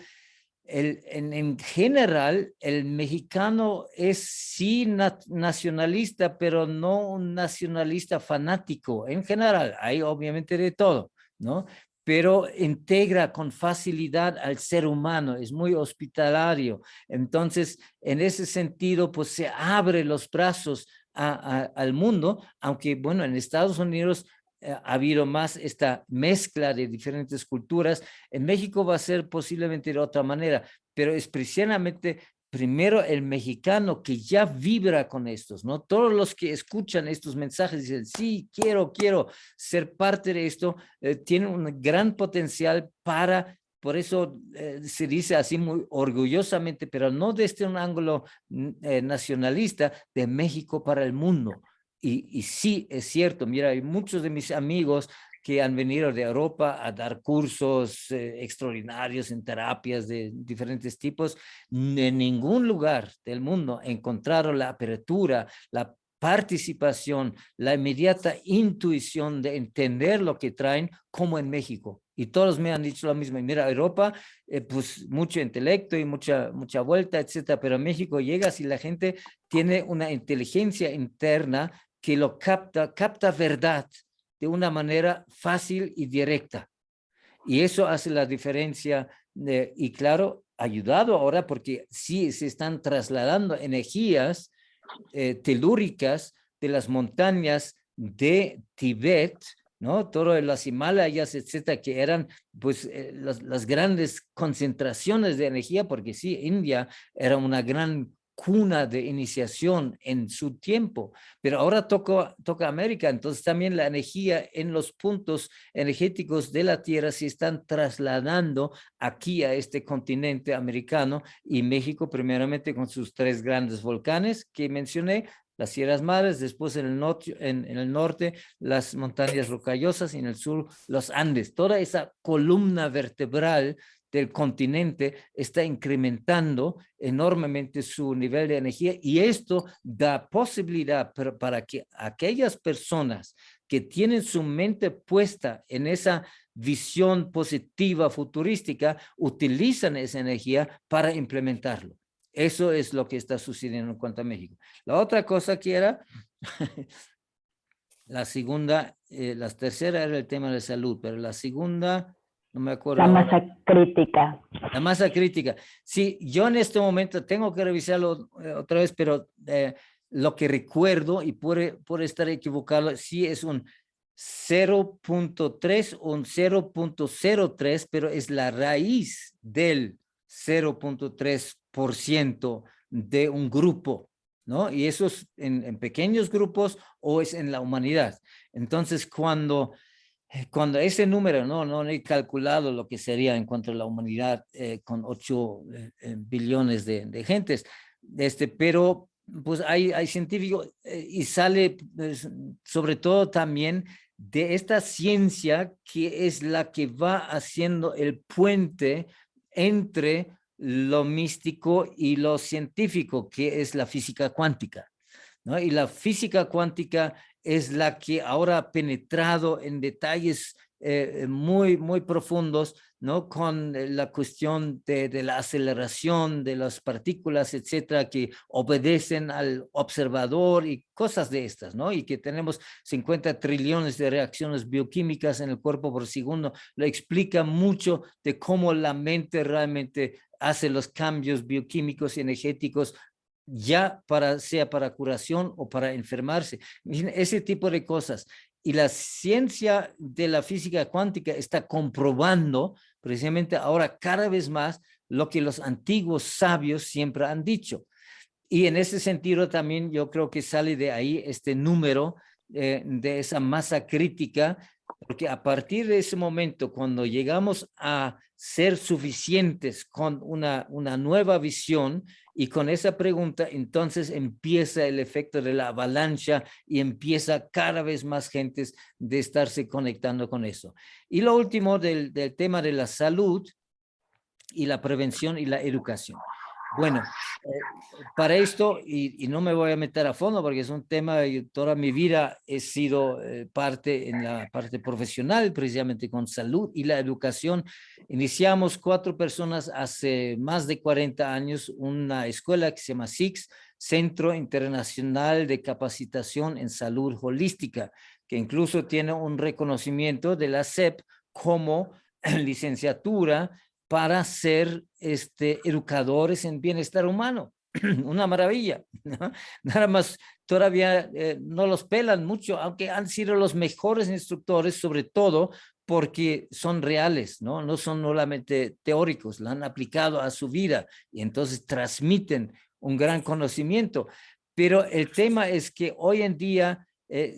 B: en general el mexicano es sí nacionalista, pero no un nacionalista fanático. En general, hay obviamente de todo, ¿no? Pero integra con facilidad al ser humano, es muy hospitalario. Entonces, en ese sentido, pues se abre los brazos al mundo, aunque, bueno, en Estados Unidos ha habido más esta mezcla de diferentes culturas. En México va a ser posiblemente de otra manera, pero es precisamente primero el mexicano que ya vibra con estos, ¿no? Todos los que escuchan estos mensajes dicen, sí, quiero ser parte de esto, tienen un gran potencial para... Por eso se dice así muy orgullosamente, pero no desde un ángulo nacionalista, de México para el mundo. Y sí, es cierto, mira, hay muchos de mis amigos que han venido de Europa a dar cursos extraordinarios en terapias de diferentes tipos. En ningún lugar del mundo encontraron la apertura, la participación, la inmediata intuición de entender lo que traen como en México. Y todos me han dicho lo mismo. Mira, Europa, pues mucho intelecto y mucha vuelta, etcétera, pero en México llegas y la gente tiene una inteligencia interna que lo capta verdad de una manera fácil y directa. Y eso hace la diferencia, y claro, ayudado ahora porque sí se están trasladando energías telúricas de las montañas de Tibet, ¿no? Todo las Himalayas, etcétera, que eran pues las grandes concentraciones de energía, porque sí, India era una gran cuna de iniciación en su tiempo, pero ahora toca América. Entonces también la energía en los puntos energéticos de la Tierra se están trasladando aquí a este continente americano, y México primeramente con sus 3 grandes volcanes que mencioné, las Sierras Madres, después en el norte las montañas rocallosas, y en el sur los Andes. Toda esa columna vertebral del continente está incrementando enormemente su nivel de energía, y esto da posibilidad para que aquellas personas que tienen su mente puesta en esa visión positiva, futurística, utilizan esa energía para implementarlo. Eso es lo que está sucediendo en cuanto a México. La otra cosa que era, la segunda, la tercera era el tema de salud, pero la segunda, no me acuerdo.
E: La masa crítica.
B: La masa crítica. Sí, yo en este momento tengo que revisarlo otra vez, pero lo que recuerdo, y por estar equivocado, sí es un 0.3 o un 0.03, pero es la raíz del 0.3% de un grupo, ¿no? Y eso es en pequeños grupos o es en la humanidad. Entonces, cuando ese número, no he calculado lo que sería en cuanto a la humanidad con 8 billones de gentes, pero pues hay científicos y sale pues, sobre todo también de esta ciencia que es la que va haciendo el puente entre lo místico y lo científico, que es la física cuántica, ¿no? Y la física cuántica es la que ahora ha penetrado en detalles muy profundos, ¿no? Con la cuestión de la aceleración de las partículas, etcétera, que obedecen al observador y cosas de estas, ¿no? Y que tenemos 50 trillones de reacciones bioquímicas en el cuerpo por segundo. Lo explica mucho de cómo la mente realmente hace los cambios bioquímicos y energéticos, ya sea para curación o para enfermarse. Ese tipo de cosas. Y la ciencia de la física cuántica está comprobando precisamente ahora cada vez más lo que los antiguos sabios siempre han dicho. Y en ese sentido también yo creo que sale de ahí este número de esa masa crítica, porque a partir de ese momento, cuando llegamos a ser suficientes con una nueva visión y con esa pregunta, entonces empieza el efecto de la avalancha y empieza cada vez más gentes de estarse conectando con eso. Y lo último del tema de la salud y la prevención y la educación. Bueno, para esto, y no me voy a meter a fondo porque es un tema, y toda mi vida he sido parte en la parte profesional, precisamente con salud y la educación. Iniciamos 4 personas hace más de 40 años una escuela que se llama SICS, Centro Internacional de Capacitación en Salud Holística, que incluso tiene un reconocimiento de la SEP como licenciatura para ser educadores en bienestar humano. Una maravilla, ¿no? Nada más todavía no los pelan mucho, aunque han sido los mejores instructores, sobre todo porque son reales, ¿no? No son solamente teóricos, lo han aplicado a su vida y entonces transmiten un gran conocimiento. Pero el tema es que hoy en día,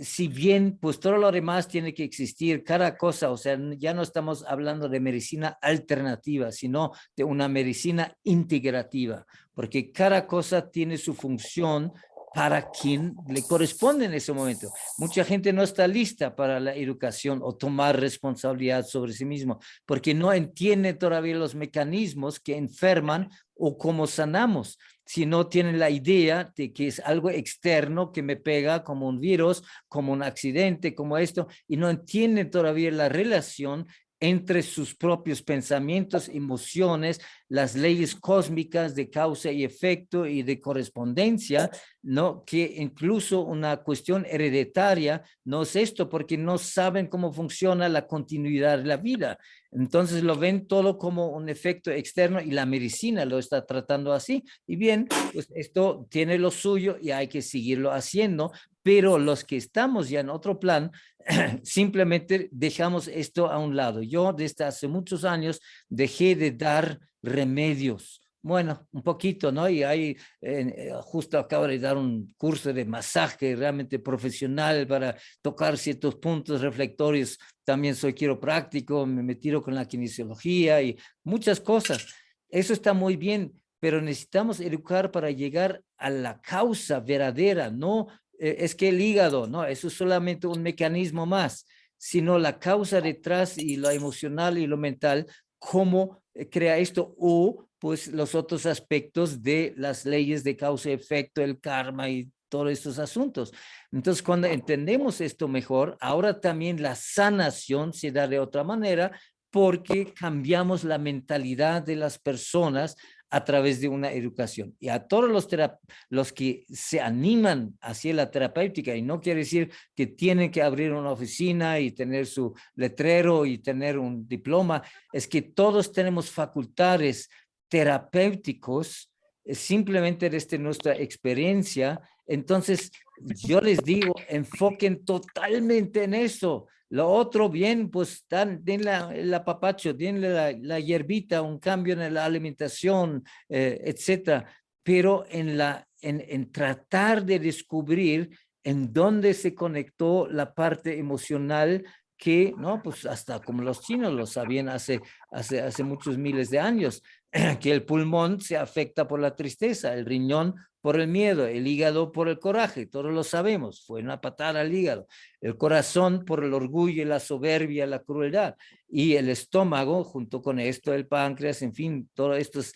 B: si bien pues todo lo demás tiene que existir, cada cosa, o sea, ya no estamos hablando de medicina alternativa, sino de una medicina integrativa, porque cada cosa tiene su función para quien le corresponde en ese momento. Mucha gente no está lista para la educación o tomar responsabilidad sobre sí mismo, porque no entiende todavía los mecanismos que enferman o cómo sanamos, si no tienen la idea de que es algo externo que me pega como un virus, como un accidente, como esto, y no entienden todavía la relación entre sus propios pensamientos, emociones, las leyes cósmicas de causa y efecto y de correspondencia, ¿no? Que incluso una cuestión hereditaria no es esto, porque no saben cómo funciona la continuidad de la vida. Entonces lo ven todo como un efecto externo y la medicina lo está tratando así. Y bien, pues esto tiene lo suyo y hay que seguirlo haciendo, pero los que estamos ya en otro plan, simplemente dejamos esto a un lado. Yo desde hace muchos años dejé de dar remedios. Bueno, un poquito, ¿no? Y ahí justo acabo de dar un curso de masaje realmente profesional para tocar ciertos puntos reflectorios. También soy quiropráctico, me tiro con la kinesiología y muchas cosas. Eso está muy bien, pero necesitamos educar para llegar a la causa verdadera, no es que el hígado, no, eso es solamente un mecanismo más, sino la causa detrás y lo emocional y lo mental, cómo crea esto o pues los otros aspectos de las leyes de causa y efecto, el karma y todos estos asuntos. Entonces, cuando entendemos esto mejor, ahora también la sanación se da de otra manera porque cambiamos la mentalidad de las personas a través de una educación. Y a todos los que se animan hacia la terapéutica, y no quiere decir que tienen que abrir una oficina y tener su letrero y tener un diploma, es que todos tenemos facultades terapéuticos simplemente desde nuestra experiencia. Entonces, yo les digo, enfoquen totalmente en eso. Lo otro, bien, pues denle el apapacho, denle la hierbita, un cambio en la alimentación, etcétera. Pero en tratar de descubrir en dónde se conectó la parte emocional que, ¿no? Pues hasta como los chinos lo sabían hace muchos miles de años, que el pulmón se afecta por la tristeza, el riñón por el miedo, el hígado por el coraje, todos lo sabemos, fue una patada al hígado, el corazón por el orgullo, la soberbia, la crueldad, y el estómago, junto con esto, el páncreas, en fin, todos estos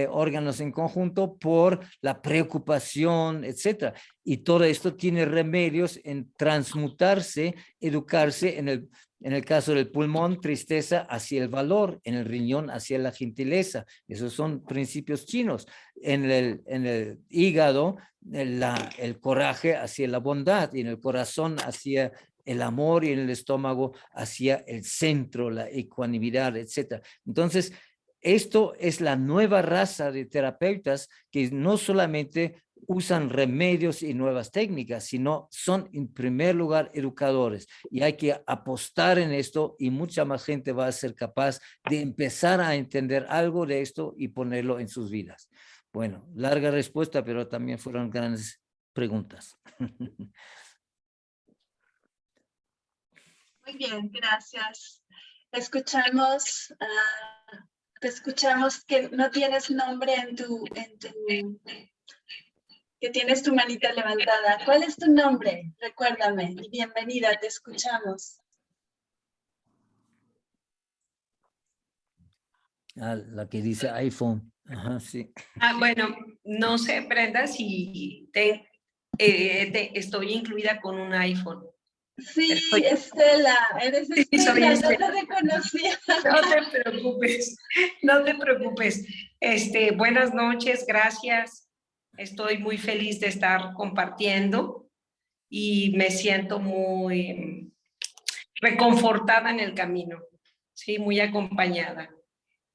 B: órganos en conjunto por la preocupación, etcétera. Y todo esto tiene remedios en transmutarse, educarse en el En el caso del pulmón, tristeza hacia el valor. En el riñón, hacia la gentileza. Esos son principios chinos. En el hígado, el coraje hacia la bondad. Y en el corazón, hacia el amor. Y en el estómago, hacia el centro, la ecuanimidad, etc. Entonces, esto es la nueva raza de terapeutas que no solamente usan remedios y nuevas técnicas, sino son en primer lugar educadores, y hay que apostar en esto, y mucha más gente va a ser capaz de empezar a entender algo de esto y ponerlo en sus vidas. Bueno, larga respuesta, pero también fueron grandes preguntas.
A: Muy bien, gracias. Escuchamos que no tienes nombre que tienes tu manita levantada. ¿Cuál es tu nombre? Recuérdame. Y bienvenida, te escuchamos.
B: La que dice iPhone. Ajá, sí.
F: Bueno, no sé, Brenda, si estoy incluida con un iPhone.
A: Sí, Estela, eres Estela, no te reconocía.
F: No te preocupes, no te preocupes. Buenas noches, gracias. Estoy muy feliz de estar compartiendo y me siento muy reconfortada en el camino, sí, muy acompañada.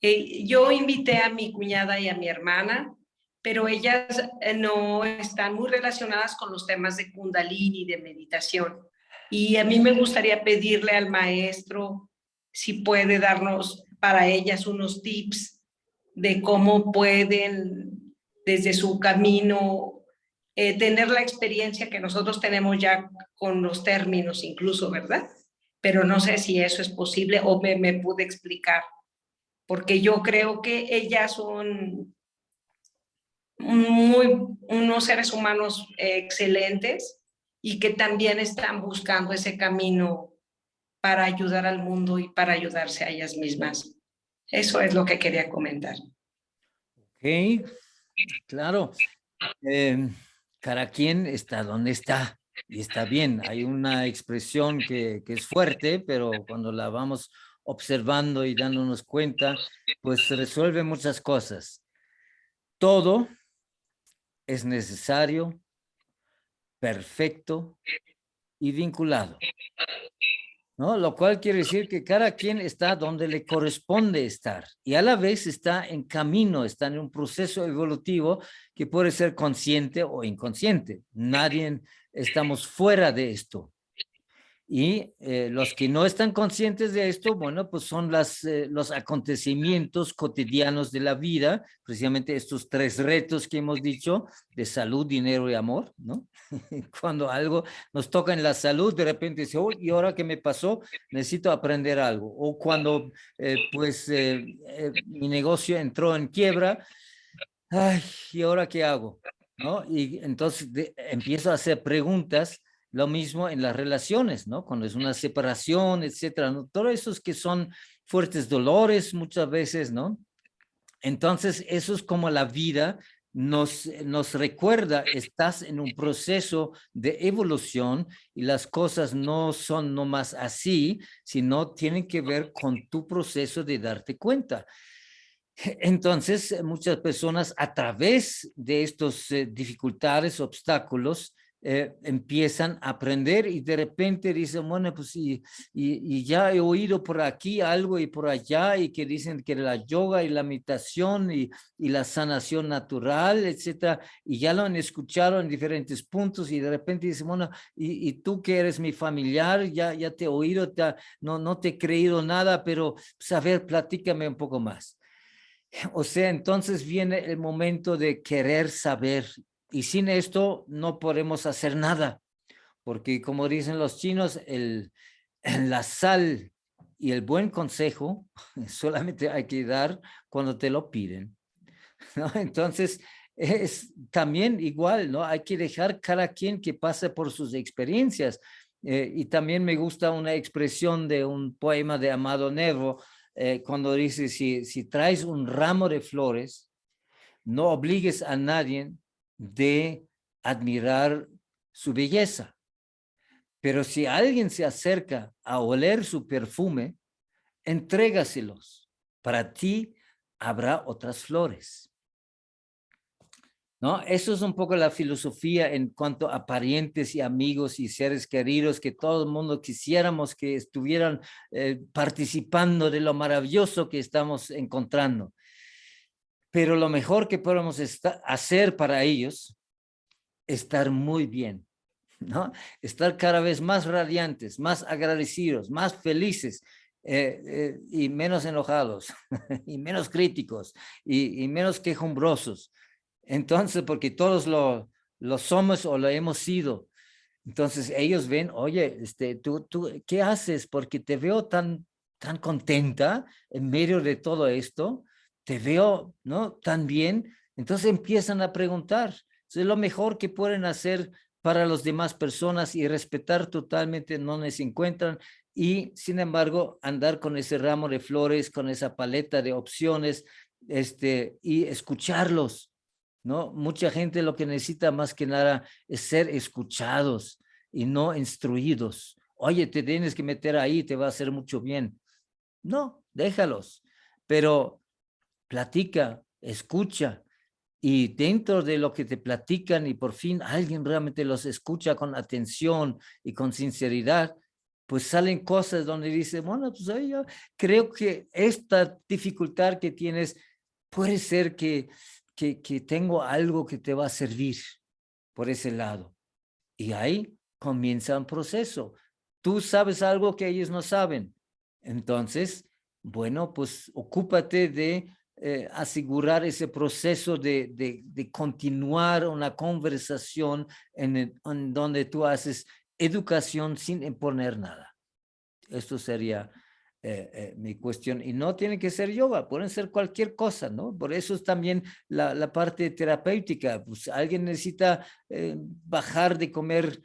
F: Yo invité a mi cuñada y a mi hermana, pero ellas no están muy relacionadas con los temas de Kundalini, de meditación. Y a mí me gustaría pedirle al maestro si puede darnos para ellas unos tips de cómo pueden, desde su camino, tener la experiencia que nosotros tenemos ya con los términos incluso, ¿verdad? Pero no sé si eso es posible o me pude explicar, porque yo creo que ellas son unos seres humanos excelentes y que también están buscando ese camino para ayudar al mundo y para ayudarse a ellas mismas. Eso es lo que quería comentar.
B: Ok, claro. Cada quien está donde está y está bien. Hay una expresión que es fuerte, pero cuando la vamos observando y dándonos cuenta, pues resuelve muchas cosas. Todo es necesario, perfecto y vinculado, ¿no? Lo cual quiere decir que cada quien está donde le corresponde estar y a la vez está en camino, está en un proceso evolutivo que puede ser consciente o inconsciente. Nadie estamos fuera de esto. Y los que no están conscientes de esto, bueno, pues son los acontecimientos cotidianos de la vida, precisamente estos tres retos que hemos dicho, de salud, dinero y amor, ¿no? Cuando algo nos toca en la salud, de repente dice, oh, ¿y ahora qué me pasó? Necesito aprender algo. O cuando, mi negocio entró en quiebra, ay, ¿y ahora qué hago? ¿No? Y entonces empiezo a hacer preguntas. Lo mismo en las relaciones, ¿no? Cuando es una separación, etcétera, ¿no? Todos esos que son fuertes dolores muchas veces, ¿no? Entonces, eso es como la vida nos recuerda, estás en un proceso de evolución y las cosas no son nomás así, sino tienen que ver con tu proceso de darte cuenta. Entonces, muchas personas a través de estos dificultades, obstáculos, empiezan a aprender y de repente dicen, bueno, pues y ya he oído por aquí algo y por allá y que dicen que la yoga y la meditación y la sanación natural, etcétera, y ya lo han escuchado en diferentes puntos y de repente dicen, bueno, y tú que eres mi familiar, ya te he oído, no te he creído nada, pero pues, a ver, platícame un poco más. O sea, entonces viene el momento de querer saber y sin esto no podemos hacer nada, porque como dicen los chinos, la sal y el buen consejo solamente hay que dar cuando te lo piden, ¿no? Entonces es también igual, ¿no? Hay que dejar cada quien que pase por sus experiencias. Y también me gusta una expresión de un poema de Amado Nervo, cuando dice, si traes un ramo de flores, no obligues a nadie de admirar su belleza, Pero si alguien se acerca a oler su perfume, entrégaselos. Para ti habrá otras flores. ¿No? Eso es un poco la filosofía en cuanto a parientes y amigos y seres queridos, que todo el mundo quisiéramos que estuvieran participando de lo maravilloso que estamos encontrando. Pero lo mejor que podemos hacer para ellos es estar muy bien, ¿no? Estar cada vez más radiantes, más agradecidos, más felices, y menos enojados, y menos críticos, y menos quejumbrosos. Entonces, porque todos lo somos o lo hemos sido. Entonces ellos ven, oye, ¿tú qué haces? Porque te veo tan contenta en medio de todo esto, te veo, ¿no? Tan bien. Entonces empiezan a preguntar. Es lo mejor que pueden hacer para las demás personas y respetar totalmente donde se encuentran y, sin embargo, andar con ese ramo de flores, con esa paleta de opciones, y escucharlos, ¿no? Mucha gente lo que necesita más que nada es ser escuchados y no instruidos. Oye, te tienes que meter ahí, te va a hacer mucho bien. No, déjalos, pero platica, escucha, y dentro de lo que te platican y por fin alguien realmente los escucha con atención y con sinceridad, pues salen cosas donde dice, bueno, pues yo creo que esta dificultad que tienes puede ser que tengo algo que te va a servir por ese lado. Y ahí comienza un proceso. Tú sabes algo que ellos no saben. Entonces, bueno, pues ocúpate de asegurar ese proceso de continuar una conversación en donde tú haces educación sin imponer nada. Esto sería mi cuestión. Y no tiene que ser yoga, pueden ser cualquier cosa, ¿no? Por eso es también la parte terapéutica. Pues alguien necesita bajar de comer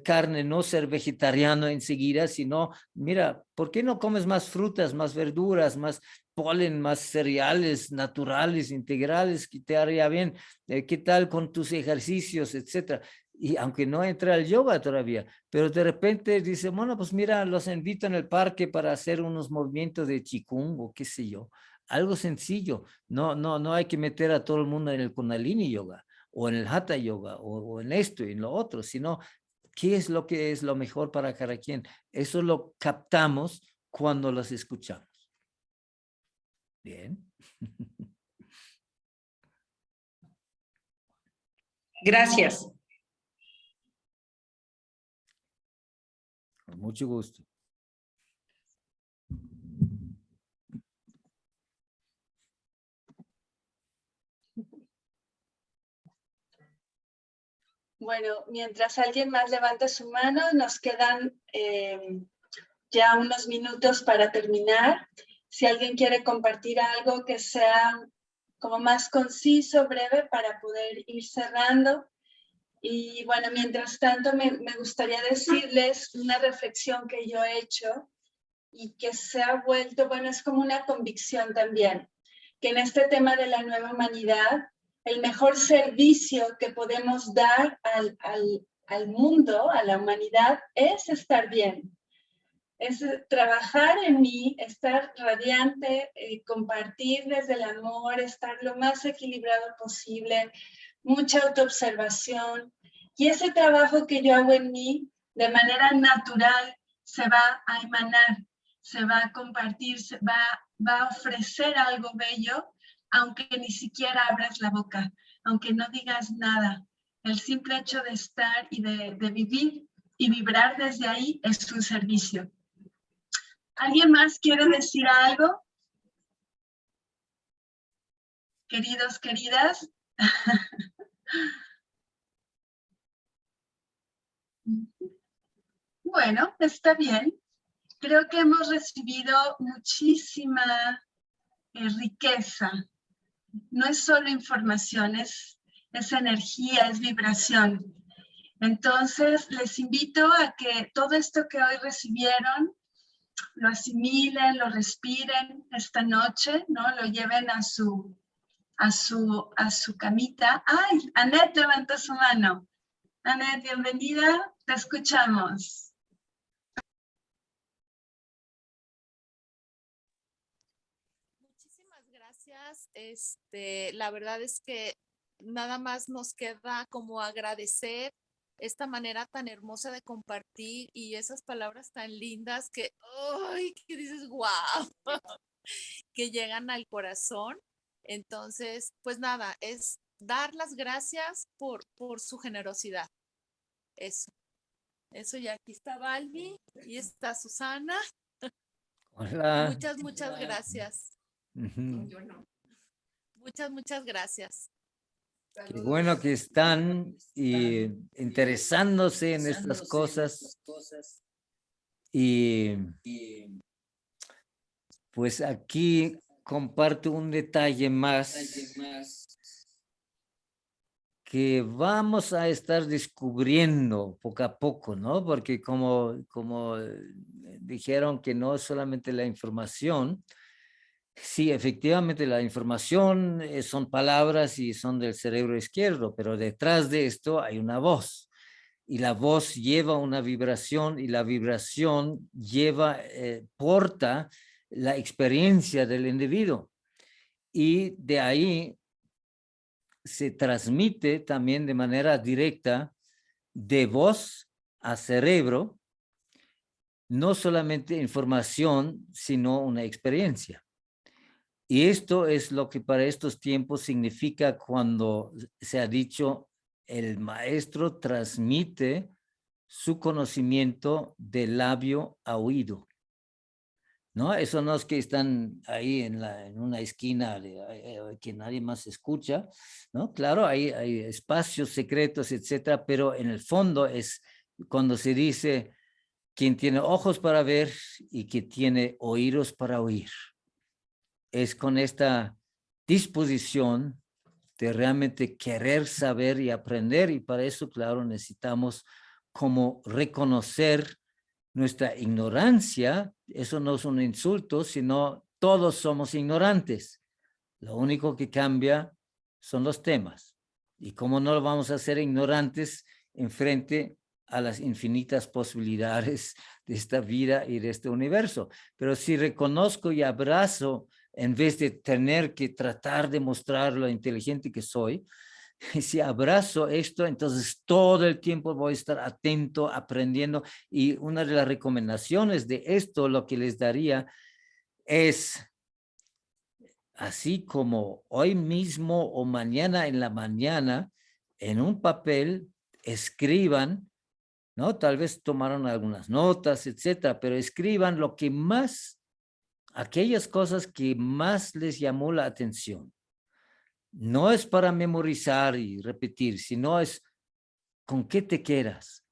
B: carne, no ser vegetariano enseguida, sino, mira, ¿por qué no comes más frutas, más verduras, más polen, más cereales naturales, integrales, que te haría bien? ¿Qué tal con tus ejercicios, etcétera? Y aunque no entra al yoga todavía, pero de repente dice, bueno, pues mira, los invito en el parque para hacer unos movimientos de Qigong o qué sé yo, algo sencillo. No hay que meter a todo el mundo en el Kundalini Yoga o en el Hatha Yoga o en esto y en lo otro, sino qué es lo que es lo mejor para cada quien. Eso lo captamos cuando los escuchamos. Bien.
F: Gracias.
B: Con mucho gusto.
A: Bueno, mientras alguien más levanta su mano, nos quedan ya unos minutos para terminar. Si alguien quiere compartir algo que sea como más conciso, breve, para poder ir cerrando. Y bueno, mientras tanto me gustaría decirles una reflexión que yo he hecho y que se ha vuelto, bueno, es como una convicción también, que en este tema de la nueva humanidad, el mejor servicio que podemos dar al mundo, a la humanidad, es estar bien. Es trabajar en mí, estar radiante, compartir desde el amor, estar lo más equilibrado posible, mucha autoobservación. Y ese trabajo que yo hago en mí, de manera natural, se va a emanar, se va a compartir, va a ofrecer algo bello, aunque ni siquiera abras la boca, aunque no digas nada. El simple hecho de estar y de vivir y vibrar desde ahí es un servicio. ¿Alguien más quiere decir algo? Queridos, queridas. Bueno, está bien. Creo que hemos recibido muchísima riqueza. No es solo información, es energía, es vibración. Entonces, les invito a que todo esto que hoy recibieron, lo asimilen, lo respiren esta noche, ¿no? Lo lleven a su camita. ¡Ay! Annette levantó su mano. Annette, bienvenida, te escuchamos.
G: la verdad es que nada más nos queda como agradecer esta manera tan hermosa de compartir y esas palabras tan lindas que, ¡ay! Que dices, ¡wow! Que llegan al corazón. Entonces, pues nada, es dar las gracias por su generosidad. Eso ya aquí está Balbi y está Susana.
B: Hola.
G: Muchas gracias. Muchas gracias.
B: Qué bueno que están interesándose en estas cosas. Y pues aquí comparto un detalle más que vamos a estar descubriendo poco a poco, ¿no? Porque como dijeron que no es solamente la información, sí, efectivamente la información son palabras y son del cerebro izquierdo, pero detrás de esto hay una voz. Y la voz lleva una vibración y la vibración porta la experiencia del individuo. Y de ahí se transmite también de manera directa de voz a cerebro, no solamente información, sino una experiencia. Y esto es lo que para estos tiempos significa cuando se ha dicho el maestro transmite su conocimiento de labio a oído. ¿No? Eso no es que están ahí en una esquina que nadie más escucha, ¿no? Claro, hay espacios secretos, etcétera, pero en el fondo es cuando se dice quien tiene ojos para ver y que tiene oídos para oír. Es con esta disposición de realmente querer saber y aprender, y para eso, claro, necesitamos como reconocer nuestra ignorancia. Eso no es un insulto, sino todos somos ignorantes. Lo único que cambia son los temas. Y cómo no lo vamos a hacer ignorantes en frente a las infinitas posibilidades de esta vida y de este universo. Pero si reconozco y abrazo, en vez de tener que tratar de mostrar lo inteligente que soy, si abrazo esto, entonces todo el tiempo voy a estar atento, aprendiendo. Y una de las recomendaciones de esto, lo que les daría es, así como hoy mismo o mañana en la mañana, en un papel, escriban, ¿no? Tal vez tomaron algunas notas, etcétera, pero escriban lo que más, aquellas cosas que más les llamó la atención. No es para memorizar y repetir, sino es con qué te quedas,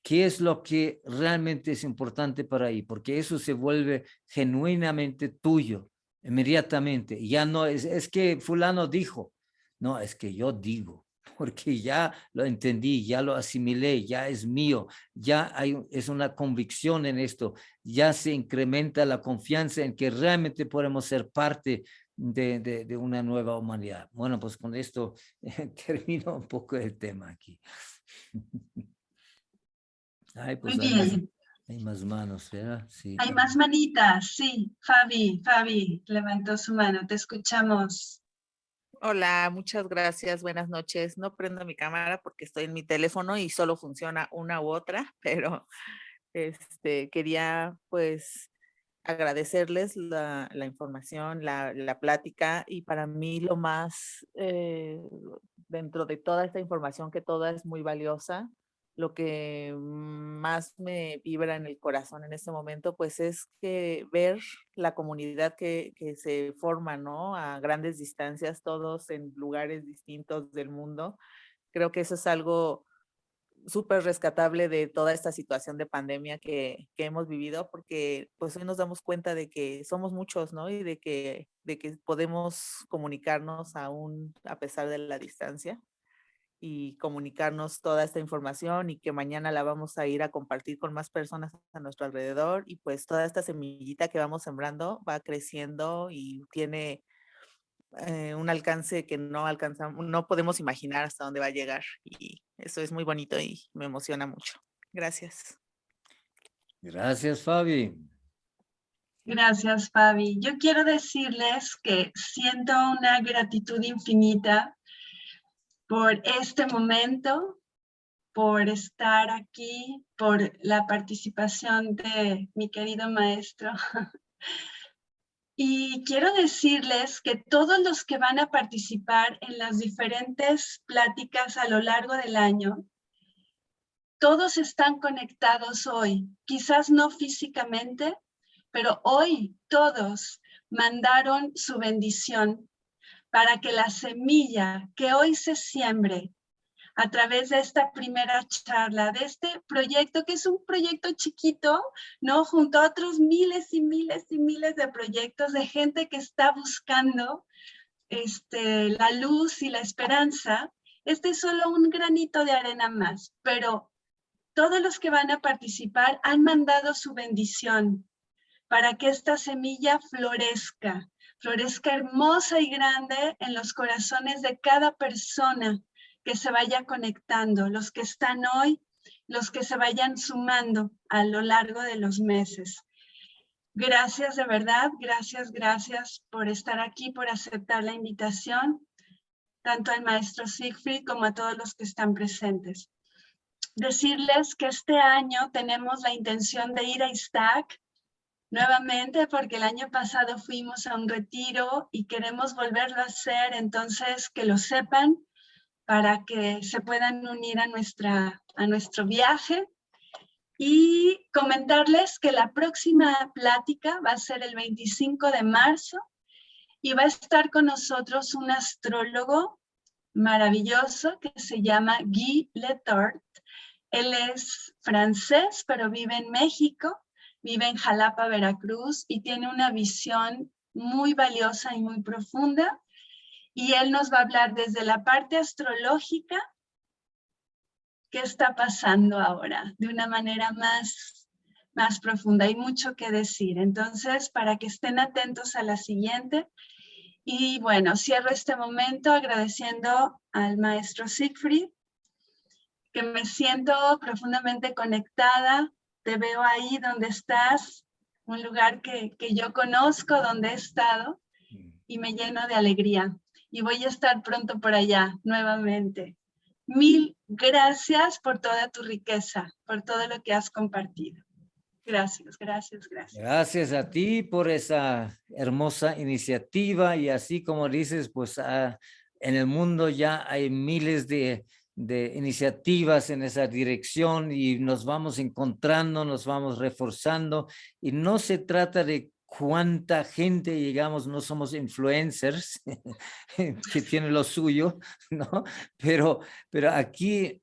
B: qué es lo que realmente es importante para ahí, porque eso se vuelve genuinamente tuyo, inmediatamente. Ya no es que fulano dijo, no, es que yo digo, porque ya lo entendí, ya lo asimilé, ya es mío, ya es una convicción en esto, ya se incrementa la confianza en que realmente podemos ser parte de una nueva humanidad. Bueno, pues con esto termino un poco el tema aquí. Ay, pues
A: Muy bien.
B: hay más manos, ¿verdad? Sí.
A: Hay más manitas, sí. Fabi levantó su mano, te escuchamos.
H: Hola, muchas gracias, buenas noches. No prendo mi cámara porque estoy en mi teléfono y solo funciona una u otra, pero quería pues agradecerles la información, la plática, y para mí lo más dentro de toda esta información, que toda es muy valiosa, lo que más me vibra en el corazón en este momento, pues es que ver la comunidad que se forma, ¿no? A grandes distancias, todos en lugares distintos del mundo. Creo que eso es algo súper rescatable de toda esta situación de pandemia que hemos vivido, porque pues hoy nos damos cuenta de que somos muchos, ¿no? Y de que podemos comunicarnos aún a pesar de la distancia, y comunicarnos toda esta información, y que mañana la vamos a ir a compartir con más personas a nuestro alrededor, y pues toda esta semillita que vamos sembrando va creciendo y tiene un alcance que no podemos imaginar hasta dónde va a llegar, y eso es muy bonito y me emociona mucho. Gracias.
B: Gracias, Fabi.
A: Gracias, Fabi. Yo quiero decirles que siento una gratitud infinita por este momento, por estar aquí, por la participación de mi querido maestro. Y quiero decirles que todos los que van a participar en las diferentes pláticas a lo largo del año, todos están conectados hoy, quizás no físicamente, pero hoy todos mandaron su bendición para que la semilla que hoy se siembre a través de esta primera charla, de este proyecto, que es un proyecto chiquito, ¿no? Junto a otros miles y miles y miles de proyectos de gente que está buscando la luz y la esperanza. Este es solo un granito de arena más, pero todos los que van a participar han mandado su bendición para que esta semilla florezca, florezca hermosa y grande en los corazones de cada persona que se vaya conectando, los que están hoy, los que se vayan sumando a lo largo de los meses. Gracias de verdad, gracias por estar aquí, por aceptar la invitación, tanto al maestro Siegfried como a todos los que están presentes. Decirles que este año tenemos la intención de ir a Iztac nuevamente, porque el año pasado fuimos a un retiro y queremos volverlo a hacer, entonces que lo sepan para que se puedan unir a nuestro viaje. Y comentarles que la próxima plática va a ser el 25 de marzo y va a estar con nosotros un astrólogo maravilloso que se llama Guy Letort. Él es francés, pero vive en México, vive en Jalapa, Veracruz, y tiene una visión muy valiosa y muy profunda. Y él nos va a hablar desde la parte astrológica, qué está pasando ahora, de una manera más profunda. Hay mucho que decir. Entonces, para que estén atentos a la siguiente. Y bueno, cierro este momento agradeciendo al maestro Siegfried, que me siento profundamente conectada. Te veo ahí donde estás, un lugar que yo conozco, donde he estado, y me lleno de alegría. Y voy a estar pronto por allá nuevamente. Mil gracias por toda tu riqueza, por todo lo que has compartido. Gracias.
B: Gracias a ti por esa hermosa iniciativa, y así como dices, pues en el mundo ya hay miles de iniciativas en esa dirección y nos vamos encontrando, nos vamos reforzando, y no se trata de cuánta gente llegamos, no somos influencers que tienen lo suyo, ¿no? Pero aquí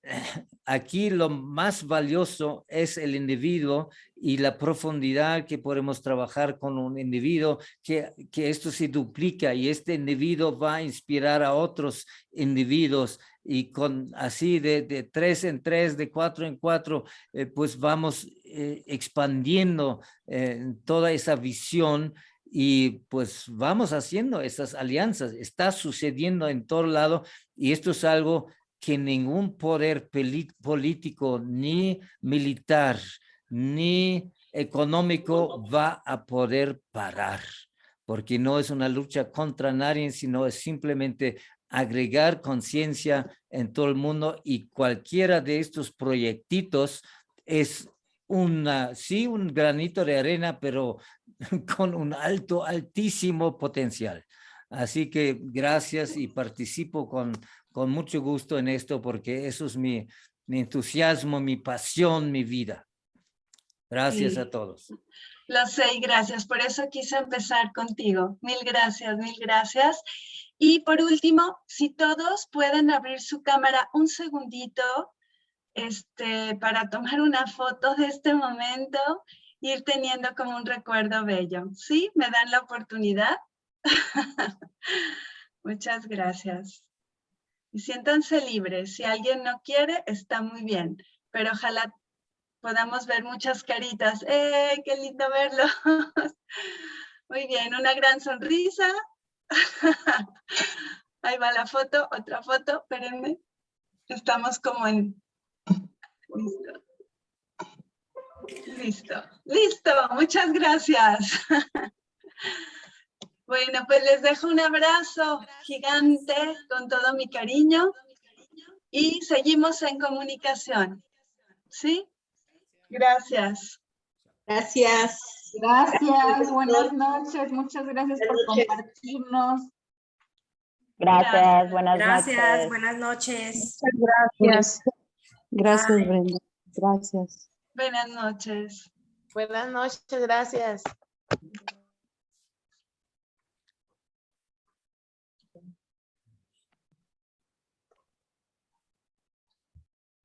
B: lo más valioso es el individuo y la profundidad que podemos trabajar con un individuo, que esto se duplica y este individuo va a inspirar a otros individuos, y con así de 3 en 3, de 4 en 4, pues vamos expandiendo toda esa visión, y pues vamos haciendo esas alianzas. Está sucediendo en todo lado, y esto es algo que ningún poder político ni militar ni económico va a poder parar, porque no es una lucha contra nadie, sino es simplemente agregar conciencia en todo el mundo, y cualquiera de estos proyectitos es sí, un granito de arena, pero con un altísimo potencial. Así que gracias, y participo con mucho gusto en esto, porque eso es mi entusiasmo, mi pasión, mi vida. Gracias a todos.
A: Lo sé, y gracias. Por eso quise empezar contigo. Mil gracias. Y por último, si todos pueden abrir su cámara un segundito, para tomar una foto de este momento, ir teniendo como un recuerdo bello. ¿Sí? ¿Me dan la oportunidad? Muchas gracias. Y siéntanse libres. Si alguien no quiere, está muy bien. Pero ojalá podamos ver muchas caritas. ¡Qué lindo verlos! Muy bien, una gran sonrisa. Ahí va la foto, otra foto, espérenme. Estamos como en... Listo. Listo, listo, muchas gracias. Bueno, pues les dejo un abrazo gigante con todo mi cariño y seguimos en comunicación. ¿Sí? Gracias.
I: Gracias.
J: Gracias, buenas noches, muchas gracias por compartirnos.
E: Gracias, buenas
D: Gracias,
E: noches.
D: buenas noches.
K: Gracias. Gracias,
D: Bye.
K: Brenda. Gracias.
A: Buenas noches.
J: Buenas noches, gracias.